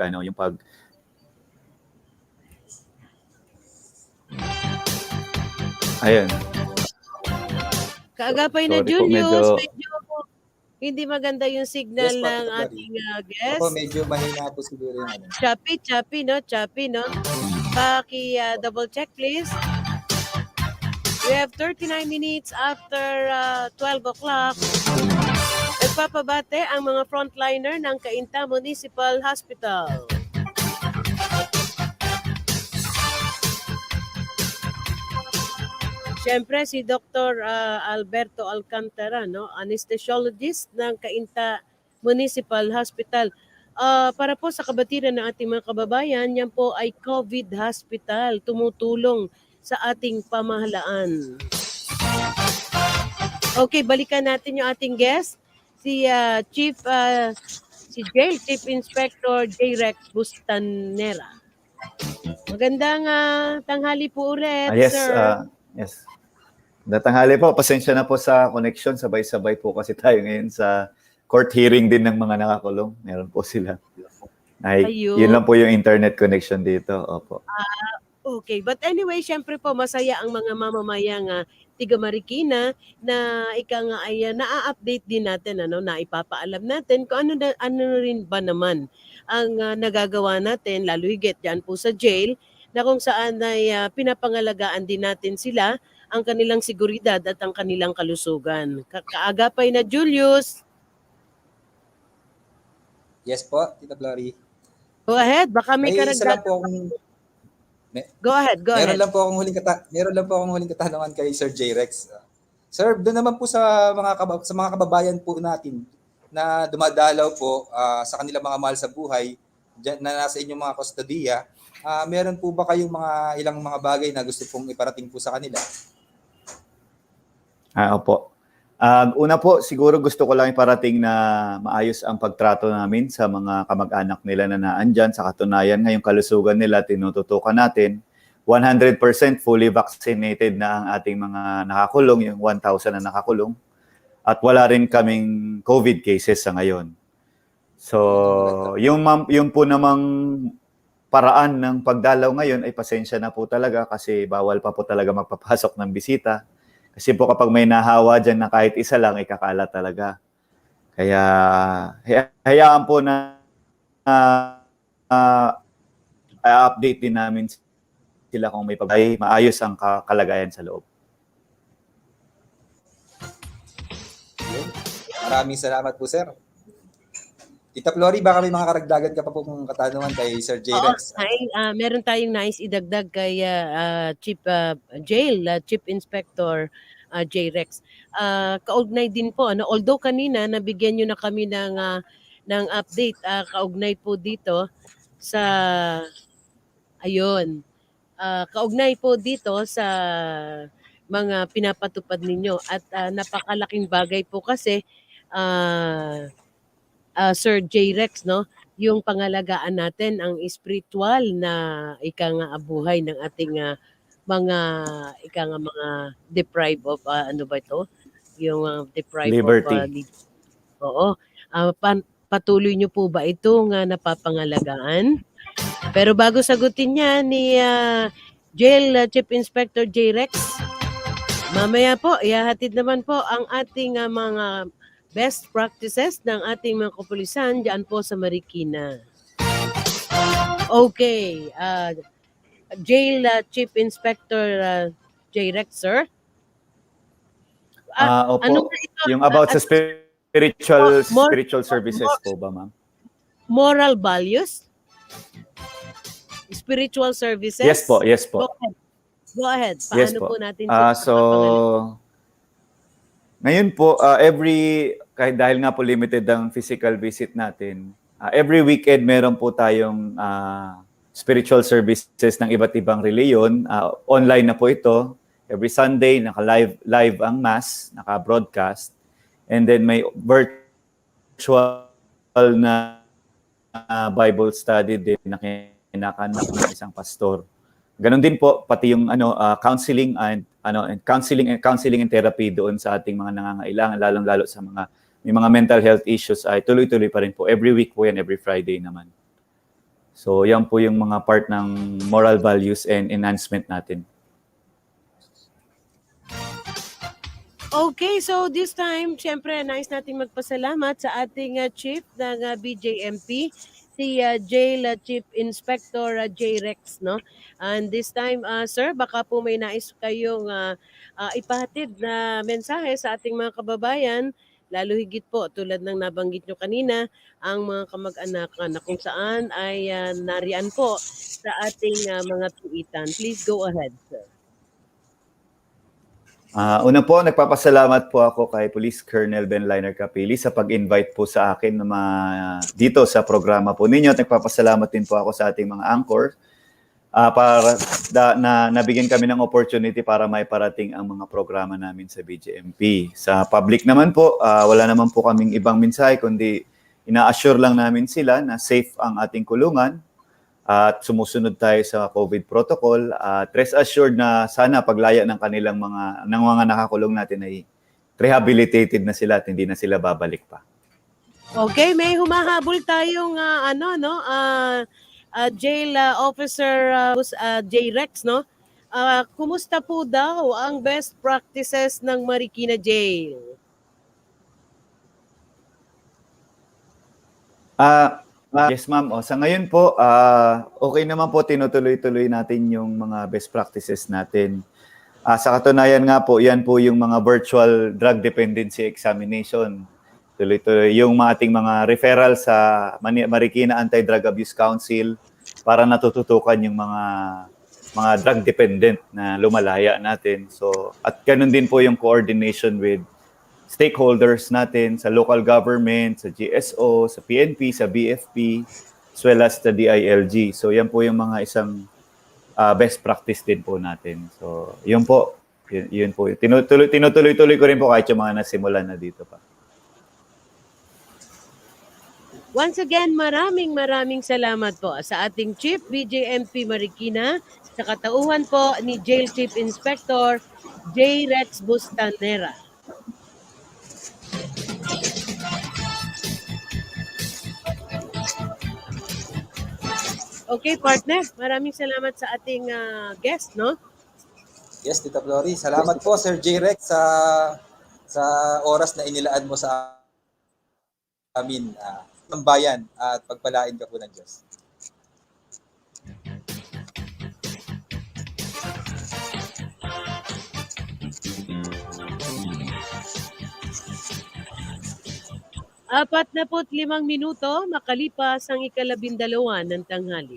[SPEAKER 11] Ayun.
[SPEAKER 6] Kaagapay na
[SPEAKER 11] Sorry po,
[SPEAKER 6] Julius,
[SPEAKER 11] medyo-
[SPEAKER 6] medyo hindi maganda yung signal
[SPEAKER 7] Yes po,
[SPEAKER 6] ng
[SPEAKER 7] Tito
[SPEAKER 6] ating guest.
[SPEAKER 7] Ako medyo mahina po siguro yung ano.
[SPEAKER 6] Choppy, no? Double check, please. We have 39 minutes after 12 o'clock. Nagpapabate ang mga frontliner ng Cainta Municipal Hospital. Siyempre, si Dr. Alberto Alcantara, anesthesiologist ng Cainta Municipal Hospital. Para po sa kabatiran ng ating mga kababayan, yan po ay COVID hospital, tumutulong sa ating pamahalaan. Okay, balikan natin yung ating guest, si Chief Inspector J. Rex Bustanera. Magandang tanghali po ulit,
[SPEAKER 11] Yes,
[SPEAKER 6] sir.
[SPEAKER 11] yes. Tanghali po, pasensya na po sa connection. Sabay-sabay po kasi tayo ngayon sa court hearing din ng mga nakakulong. Meron po sila.
[SPEAKER 6] Ayun.
[SPEAKER 11] Yun lang po yung internet connection dito. Opo.
[SPEAKER 6] Okay, but anyway, syempre po masaya ang mga mamamayang tiga Marikina na ay na-update din natin, na ipapaalam natin kung ano rin ba naman ang nagagawa natin, lalo higit dyan po sa jail, na kung saan ay pinapangalagaan din natin sila, ang kanilang seguridad at ang kanilang kalusugan. Kaagapay na Julius.
[SPEAKER 7] Yes po, Tita Glory.
[SPEAKER 6] Go ahead, baka may
[SPEAKER 7] May isa lang
[SPEAKER 6] karagdagan.
[SPEAKER 7] po akong
[SPEAKER 6] Go ahead.
[SPEAKER 7] meron lang po akong huling katanungan kay Sir J. Rex. Sir, doon naman po sa mga kababayan po natin na dumadalaw po sa kanilang mga mahal sa buhay na nasa inyong mga kustodiya, meron po ba kayong ilang mga bagay na gusto pong iparating po sa kanila?
[SPEAKER 11] Opo. Una po, siguro gusto ko lang iparating na maayos ang pagtrato namin sa mga kamag-anak nila na naandyan. Sa katunayan, ngayong kalusugan nila, tinututukan natin. 100% fully vaccinated na ang ating mga nakakulong, yung 1,000 na nakakulong. At wala rin kaming COVID cases sa ngayon. So, yung po namang paraan ng pagdalaw ngayon ay pasensya na po talaga kasi bawal pa po talaga magpapasok ng bisita. Kasi po kapag may nahawa dyan na kahit isa lang, ikakala talaga. Kaya hayaan po na update din namin sila kung may maayos ang kalagayan sa loob.
[SPEAKER 7] Maraming salamat po, sir. Tita Flory, baka may mga karagdagan ka pa po kung katanungan kay Sir J. Rex.
[SPEAKER 6] Meron tayong nais idagdag kay Chief Chief Inspector J. Rex. Kaugnay din po, although kanina nabigyan nyo na kami ng update, kaugnay po dito sa, kaugnay po dito sa mga pinapatupad ninyo at napakalaking bagay po kasi Sir J. Rex, no? Yung pangalagaan natin ang spiritual na buhay ng ating mga deprived of yung deprived
[SPEAKER 11] Liberty.
[SPEAKER 6] of patuloy nyo po ba itong napapangalagaan? Pero bago sagutin niya ni Jail Chief Inspector J. Rex, mamaya po ihahatid naman po ang ating mga best practices ng ating mga kapulisan diyan po sa Marikina. Okay. Jail Chief Inspector J. Rex, sir.
[SPEAKER 11] Opo. Yung about sa spiritual services po ba, ma'am?
[SPEAKER 6] Moral values? Spiritual services?
[SPEAKER 11] Yes po, yes po.
[SPEAKER 6] Go ahead. Paano
[SPEAKER 11] Yes po.
[SPEAKER 6] po natin
[SPEAKER 11] ngayon po, kahit dahil nga po limited ang physical visit natin, every weekend meron po tayong spiritual services ng iba't ibang reliyon. Online na po ito. Every Sunday, naka-live ang Mass, naka-broadcast. And then may virtual na Bible study din na kinakanak ng isang pastor. Ganon din po pati yung counseling and therapy doon sa ating mga nangangailangan, lalong-lalo sa may mga mental health issues ay tuloy-tuloy pa rin po. Every week po yan, every Friday naman. So yan po yung mga part ng moral values and enhancement natin.
[SPEAKER 6] Okay, so this time, syempre, nais nating magpasalamat sa ating chief ng BJMP, si Jail Chief Inspector J. Rex, no? And this time, sir, baka po may nais kayong ipahatid na mensahe sa ating mga kababayan, lalo higit po tulad ng nabanggit nyo kanina, ang mga kamag-anak na kung saan ay nariyan po sa ating mga tuitan. Please go ahead, sir.
[SPEAKER 11] Una po, nagpapasalamat po ako kay Police Colonel Ben Liner Capili sa pag-invite po sa akin dito sa programa po ninyo. At nagpapasalamat din po ako sa ating mga anchor para nabigyan kami ng opportunity para maiparating ang mga programa namin sa BJMP. Sa public naman po, wala naman po kaming ibang mensahe kundi ina-assure lang namin sila na safe ang ating kulungan at sumusunod tayo sa COVID protocol at rest assured na sana paglaya ng kanilang mga nakakulong natin ay rehabilitated na sila at hindi na sila babalik pa.
[SPEAKER 6] Okay, may humahabol tayong jail officer J. Rex, no? Kumusta po daw ang best practices ng Marikina Jail?
[SPEAKER 11] Yes, ma'am. Sa ngayon po, okay naman po, tinutuloy-tuloy natin yung mga best practices natin. Sa katunayan nga po, yan po yung mga virtual drug dependency examination. Tuloy-tuloy yung ating mga referral sa Marikina Anti-Drug Abuse Council para natututukan yung mga drug dependent na lumalaya natin. So, at ganun din po yung coordination with stakeholders natin sa local government, sa GSO, sa PNP, sa BFP, as well as the DILG. So yan po yung mga isang best practice din po natin. So yun po. Yun po. Tinutuloy-tuloy ko rin po kahit yung mga nasimulan na dito pa.
[SPEAKER 6] Once again, maraming salamat po sa ating Chief BJMP Marikina sa katauhan po ni Jail Chief Inspector J. Rex Bustanera. Okay, partner. Maraming salamat sa ating guest, no?
[SPEAKER 7] Yes, Tita Flory. Salamat po, Sir J. Rex, sa oras na inilaan mo sa amin ng bayan at pagpalain ka po ng Diyos.
[SPEAKER 6] Apat na 5 minuto makalipas ang 12 ng tanghali.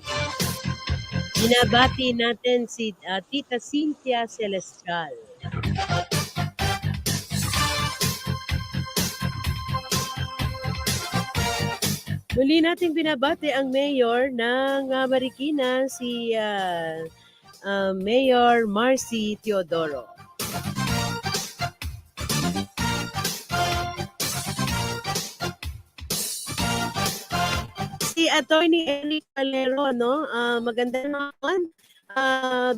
[SPEAKER 6] Binabati natin si Tita Cynthia Celestial. Muli nating binabati ang Mayor ng Marikina, si Mayor Marcy Teodoro. Si Attorney Eric Valero, no? Magandang hapon.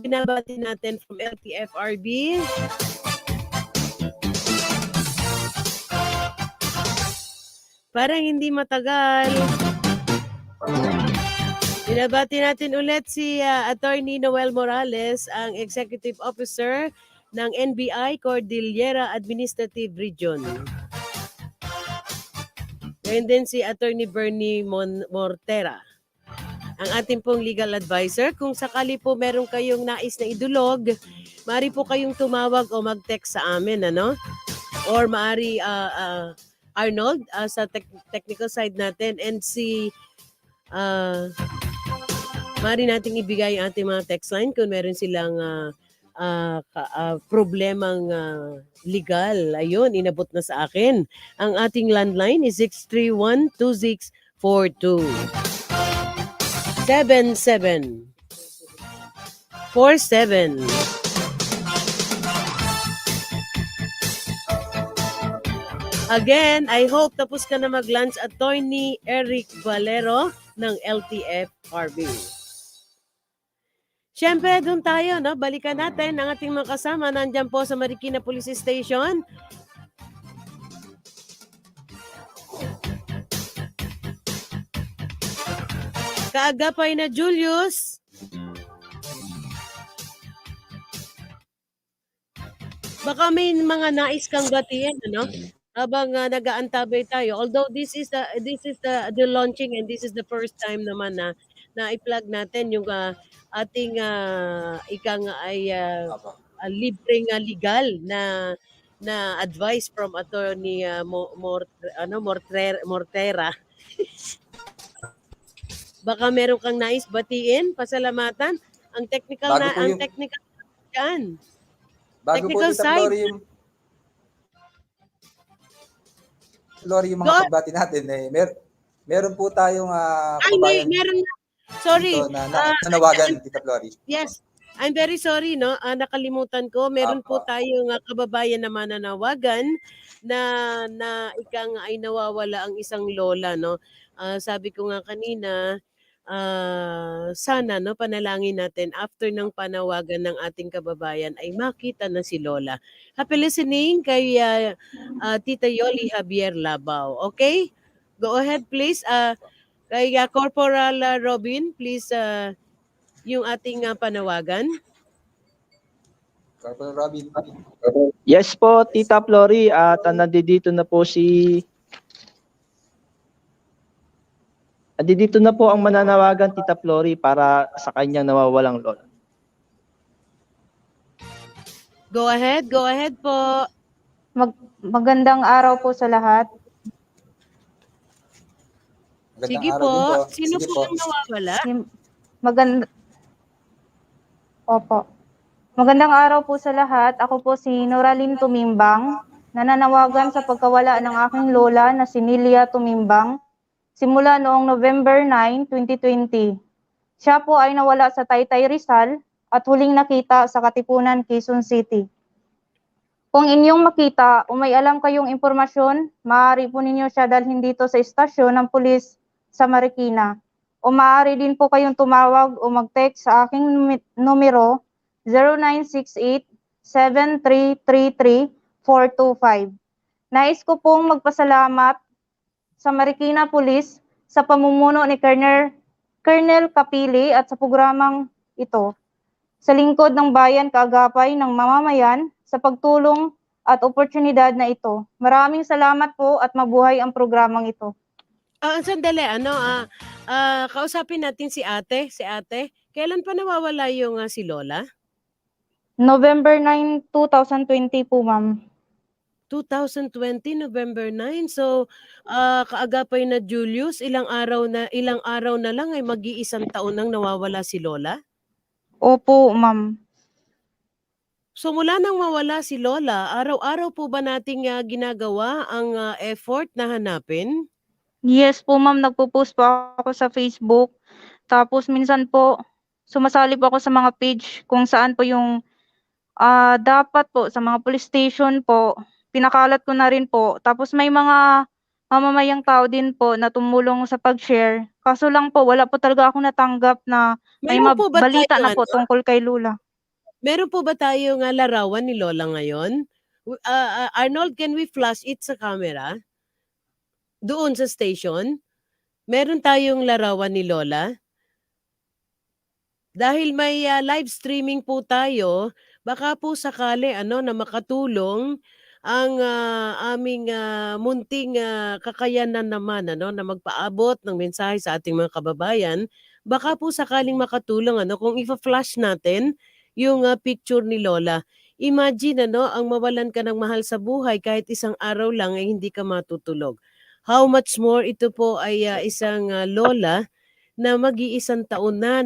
[SPEAKER 6] Binabati natin from LTFRB. Parang hindi matagal. Binabati natin ulit si Attorney Noel Morales, ang Executive Officer ng NBI Cordillera Administrative Region. Ngayon din si Attorney Bernie Mortera, ang ating pong legal advisor. Kung sakali po meron kayong nais na idulog, maaari po kayong tumawag o mag-text sa amin, ano? Or maaari Arnold sa technical side natin, and si maaari nating ibigay ang ating mga text line kung meron silang problemang legal. Ayun, inabot na sa akin. Ang ating landline is 631-2642. 7747. Again, I hope tapos ka na mag-lunch, Attorney Eric Valero ng LTFRB. Siyempre, doon tayo, no? Balikan natin ang ating mga kasama. Nandyan po sa Marikina Police Station. Kaagapay na Julius. Baka may mga nais kang batiin, ano? Habang nag-aantabay tayo. Although this is the launching, and this is the first time naman na i-plug natin yung ating libreng legal na advice from Attorney Mortera. Baka meron kang nais batiin, pasalamatan ang technical yan.
[SPEAKER 7] Bago technical po side. Flory, yung mga pagbati natin, meron po tayong kababayan.
[SPEAKER 6] Meron. Sorry.
[SPEAKER 7] Nanawagan, Tita Flory.
[SPEAKER 6] Yes. I'm very sorry, no? Nakalimutan ko. Meron po tayong kababayan na mananawagan na ikang ay nawawala ang isang lola, no? Sabi ko nga kanina, sana, no, panalangin natin after ng panawagan ng ating kababayan ay makita na si Lola. Happy listening kay Tita Yoli Javier Labao. Okay? Go ahead, please. Kay Corporal Robin, please, yung ating panawagan.
[SPEAKER 7] Corporal Robin.
[SPEAKER 8] Yes po, Tita Flory, at nandito na po dito na po ang mananawagan, Tita Flory, para sa kanyang nawawalang lola.
[SPEAKER 6] Go ahead po.
[SPEAKER 9] Magandang araw po sa lahat.
[SPEAKER 6] Sige po. Sino po ang nawawala?
[SPEAKER 9] Opo. Magandang araw po sa lahat. Ako po si Noraline Tumimbang, nananawagan sa pagkawala ng aking lola na si Nilia Tumimbang simula noong November 9, 2020. Siya po ay nawala sa Taytay, Rizal at huling nakita sa Katipunan, Quezon City. Kung inyong makita o may alam kayong impormasyon, maaari po ninyo siya dalhin dito sa istasyon ng pulis sa Marikina. O maaari din po kayong tumawag o mag-text sa aking numero 0968-7333-425. Nais ko pong magpasalamat sa Marikina Police sa pamumuno ni Colonel Kapili at sa programang ito. Sa lingkod ng bayan kaagapay ng mamamayan sa pagtulong at oportunidad na ito. Maraming salamat po at mabuhay ang programang ito.
[SPEAKER 6] Sandali, kausapin natin si ate. Kailan pa nawawala yung si Lola?
[SPEAKER 9] November 9, 2020 po, ma'am.
[SPEAKER 6] 2020, November 9. So, kaagapay na Julius, ilang araw na lang ay mag-iisang taon nang nawawala si Lola?
[SPEAKER 9] Opo, ma'am.
[SPEAKER 6] So mula nang mawala si Lola, araw-araw po ba nating ginagawa ang effort na hanapin?
[SPEAKER 9] Yes po, ma'am. Nagpo-post po ako sa Facebook. Tapos minsan po, sumasali po ako sa mga page kung saan po yung dapat po sa mga police station po. Pinakalat ko na rin po. Tapos may mga mamamayang tao din po na tumulong sa pag-share. Kaso lang po, wala po talaga akong natanggap na may
[SPEAKER 6] Meron po ba
[SPEAKER 9] balita
[SPEAKER 6] tayo,
[SPEAKER 9] na po tungkol kay Lula.
[SPEAKER 6] Meron po ba tayong larawan ni Lola ngayon? Arnold, can we flash it sa camera? Doon sa station? Meron tayong larawan ni Lola? Dahil may live streaming po tayo, baka po sakali na makatulong ang aming munting kakayanan naman na magpaabot ng mensahe sa ating mga kababayan. Baka po sakaling makatulong kung ifa-flash natin yung picture ni Lola. Imagine ang mawalan ka ng mahal sa buhay kahit isang araw lang ay hindi ka matutulog. How much more ito po ay isang lola na mag-iisang taon na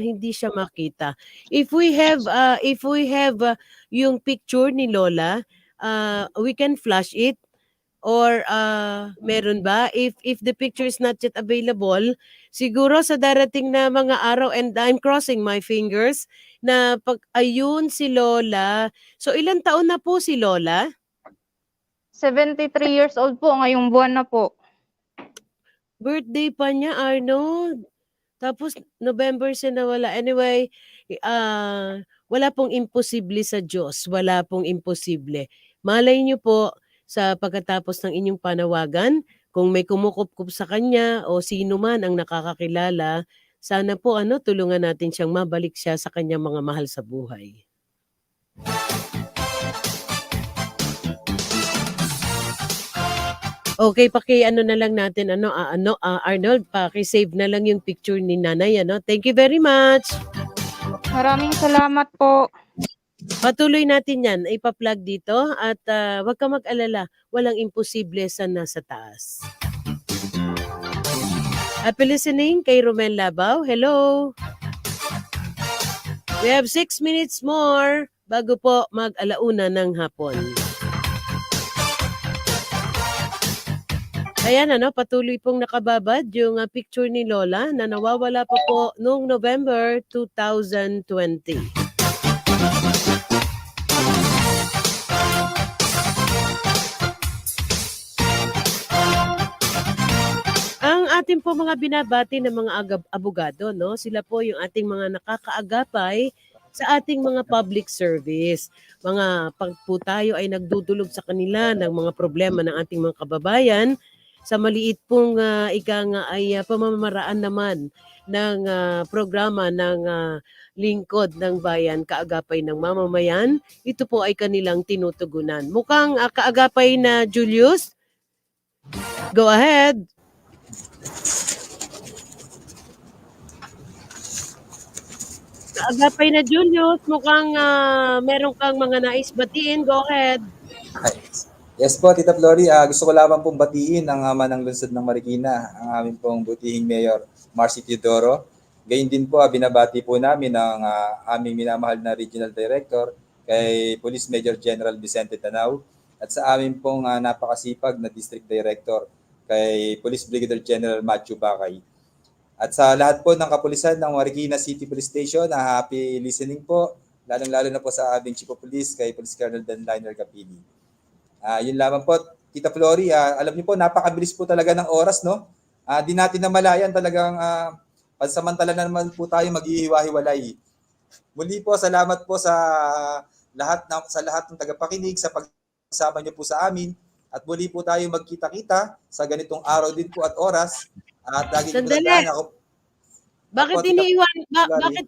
[SPEAKER 6] hindi siya makita. If we have yung picture ni Lola, we can flash it. Or meron ba? If the picture is not yet available, siguro sa darating na mga araw, and I'm crossing my fingers, na ayun si Lola. So ilang taon na po si Lola?
[SPEAKER 9] 73 years old po, ngayong buwan na po.
[SPEAKER 6] Birthday pa niya, Arnold. Tapos November siya nawala. Anyway, wala pong imposible sa Diyos. Wala pong imposible. Malay niyo po, sa pagkatapos ng inyong panawagan, kung may kumukup-kup sa kanya o sino man ang nakakakilala, sana po tulungan natin siyang mabalik siya sa kanyang mga mahal sa buhay. Okay, na lang natin Arnold, paki-save na lang yung picture ni Nanay Thank you very much.
[SPEAKER 9] Maraming salamat po.
[SPEAKER 6] Patuloy natin yan, ipa-plug dito at wag ka mag-alala, walang imposible sa nasa taas. Happy listening kay Romel Labaw. Hello! We have 6 minutes more bago po mag-alauna ng hapon. Ayan patuloy pong nakababad yung picture ni Lola na nawawala pa po noong November 2020. Ang ating po mga binabati ng mga abogado, sila po yung ating mga nakakaagapay sa ating mga public service. Pag po tayo ay nagdudulog sa kanila ng mga problema ng ating mga kababayan, sa maliit pong ay pamamaraan naman ng programa ng lingkod ng bayan, kaagapay ng mamamayan, ito po ay kanilang tinutugunan. Mukhang kaagapay na Julius. Go ahead. Kaagapay na Julius, mukhang meron kang mga nais batiin. Go ahead.
[SPEAKER 7] Yes po, Tita Flori. Gusto ko lamang pong batiin ang ama ng lungsod ng Marikina, ang aming pong butihing Mayor Marcy Teodoro. Gayun din po, binabati po namin ang aming minamahal na Regional Director kay Police Major General Vicente Tanaw at sa aming pong napakasipag na District Director kay Police Brigadier General Matthew Bakay. At sa lahat po ng kapulisan ng Marikina City Police Station, happy listening po, lalong-lalo na po sa aming Chief of Police kay Police Colonel Dan Liner Capili. Yun lamang po, Tita Flori, alam niyo po, napakabilis po talaga ng oras, no? Di natin namalayan talagang pansamantala na naman po tayo maghihiwa-hiwalay. Muli po, salamat po sa lahat ng tagapakinig sa pagsama niyo po sa amin. At muli po tayo magkita-kita sa ganitong araw din po at oras. At lagi niyo po tandaan ako.
[SPEAKER 6] Bakit
[SPEAKER 7] Opo, Tita Flori.
[SPEAKER 6] bakit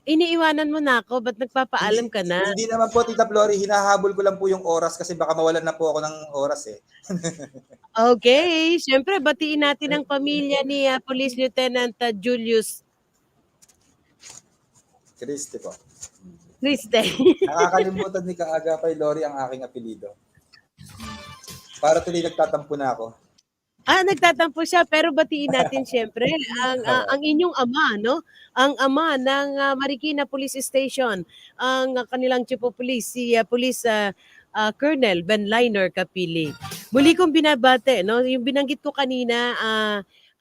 [SPEAKER 6] iniiwanan mo na ako? Ba't nagpapaalam ka na?
[SPEAKER 7] Hindi naman po, Tita Flori, hinahabol ko lang po yung oras kasi baka mawalan na po ako ng oras eh.
[SPEAKER 6] Okay, siyempre batiin natin ang pamilya ni Police Lieutenant Julius
[SPEAKER 7] Christy po.
[SPEAKER 6] Criste.
[SPEAKER 7] Nakakalimutan ni Kaagapay Lori ang aking apelido. Para tuloy nagtatampo na ako.
[SPEAKER 6] Nagtatampo siya pero batiin natin siyempre ang inyong ama, no? Ang ama ng Marikina Police Station, ang kanilang chief of police, si Police Colonel Benliner Capili. Muli kong binabate, no? Yung binanggit ko kanina,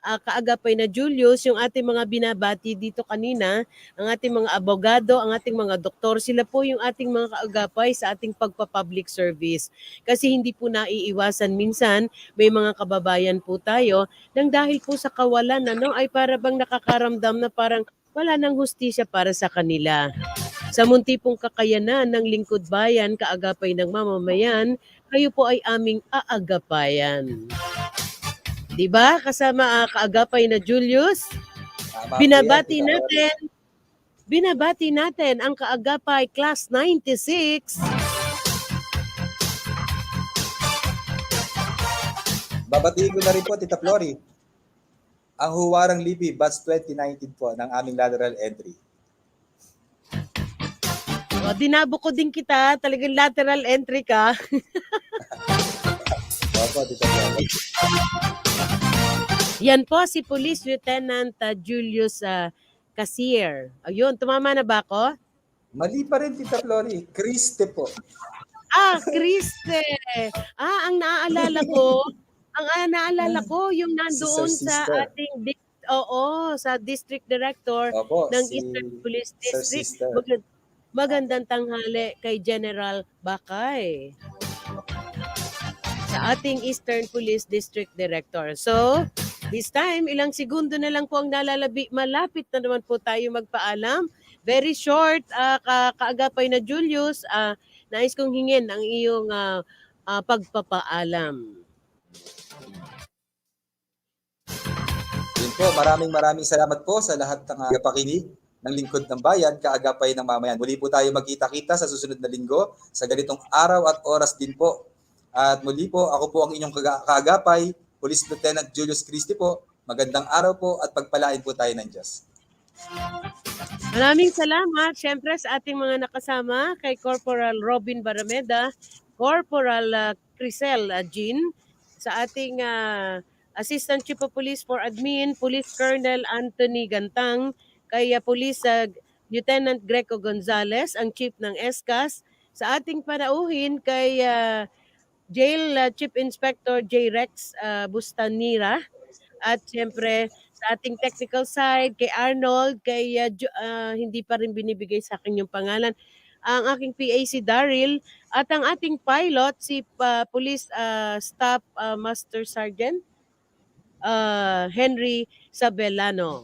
[SPEAKER 6] Kaagapay na Julius, yung ating mga binabati dito kanina, ang ating mga abogado, ang ating mga doktor, sila po yung ating mga kaagapay sa ating pagpa-public service. Kasi hindi po naiiwasan minsan, may mga kababayan po tayo, nang dahil po sa kawalan, ay para bang nakakaramdam na parang wala nang hustisya para sa kanila. Sa munti pong kakayanan ng lingkod bayan, kaagapay ng mamamayan, kayo po ay aming aagapayan. Diba? Kasama kaagapay na Julius. Binabati natin ang kaagapay Class 96.
[SPEAKER 7] Babatiin ko na rin po, Tita Flori, ang Huwarang Lipi Batch 2019 po ng aming lateral entry.
[SPEAKER 6] Dinabo ko din kita. Talagang lateral entry ka.
[SPEAKER 7] Opo, Tita Flori.
[SPEAKER 6] Yan po si Police Lieutenant Julius Casier. Ayun, tumama na ba ako?
[SPEAKER 7] Mali pa rin, Tita Flori. Christy po.
[SPEAKER 6] Kriste. Ang naaalala ko, yung nandoon
[SPEAKER 7] Si Sir
[SPEAKER 6] sa
[SPEAKER 7] Sister.
[SPEAKER 6] ating sa District Director
[SPEAKER 7] Opo,
[SPEAKER 6] ng
[SPEAKER 7] si
[SPEAKER 6] Eastern Police
[SPEAKER 7] Sir
[SPEAKER 6] District.
[SPEAKER 7] Sister.
[SPEAKER 6] Magandang tanghali kay General Bakay. Sa ating Eastern Police District Director. So, this time, ilang segundo na lang po ang malapit na naman po tayo magpaalam. Very short, kaagapay na Julius, nais kong hingin ang iyong pagpapaalam.
[SPEAKER 7] Yun po, maraming salamat po sa lahat ng pakinig ng Lingkod ng Bayan, kaagapay ng mamayan. Muli po tayo magkita-kita sa susunod na linggo sa ganitong araw at oras din po. At muli po, ako po ang inyong kaagapay, Police Lieutenant Julius Christy po. Magandang araw po at pagpalain po tayo ng Diyos.
[SPEAKER 6] Maraming salamat, syempre, sa ating mga nakasama, kay Corporal Robin Barameda, Corporal Crisel Jean, sa ating Assistant Chief of Police for Admin, Police Colonel Anthony Gantang, kay Police Lieutenant Greco Gonzales, ang Chief ng ESCAS, sa ating panauhin kay Jail Chief Inspector J. Rex Bustanira, at siyempre sa ating technical side, kay Arnold, kay hindi pa rin binibigay sa akin yung pangalan, ang aking PA si Daryl, at ang ating pilot si Police Staff Master Sergeant Henry Sabellano.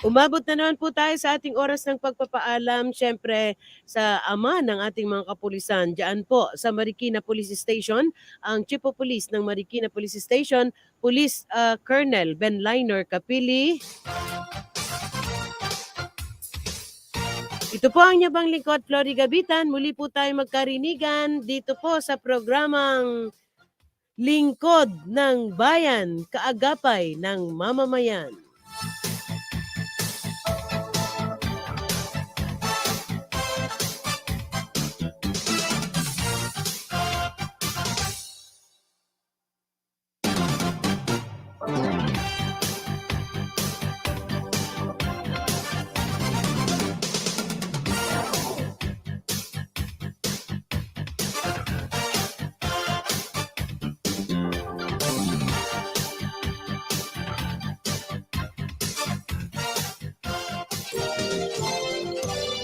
[SPEAKER 6] Umabot na naman po tayo sa ating oras ng pagpapaalam, syempre sa ama ng ating mga kapulisan. Diyan po sa Marikina Police Station, ang Chief of Police ng Marikina Police Station, Police Colonel Benliner Capili. Ito po ang Yabang Lingkod, Flori Gabitan. Muli po tayo magkarinigan dito po sa programang Lingkod ng Bayan, kaagapay ng mamamayan.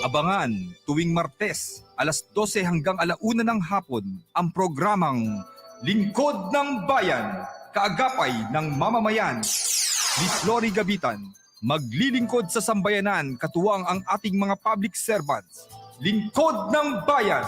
[SPEAKER 3] Abangan tuwing Martes, alas 12 hanggang alauna ng hapon, ang programang Lingkod ng Bayan, kaagapay ng mamamayan. Ni Flori Gabitan, maglilingkod sa sambayanan katuwang ang ating mga public servants. Lingkod ng Bayan,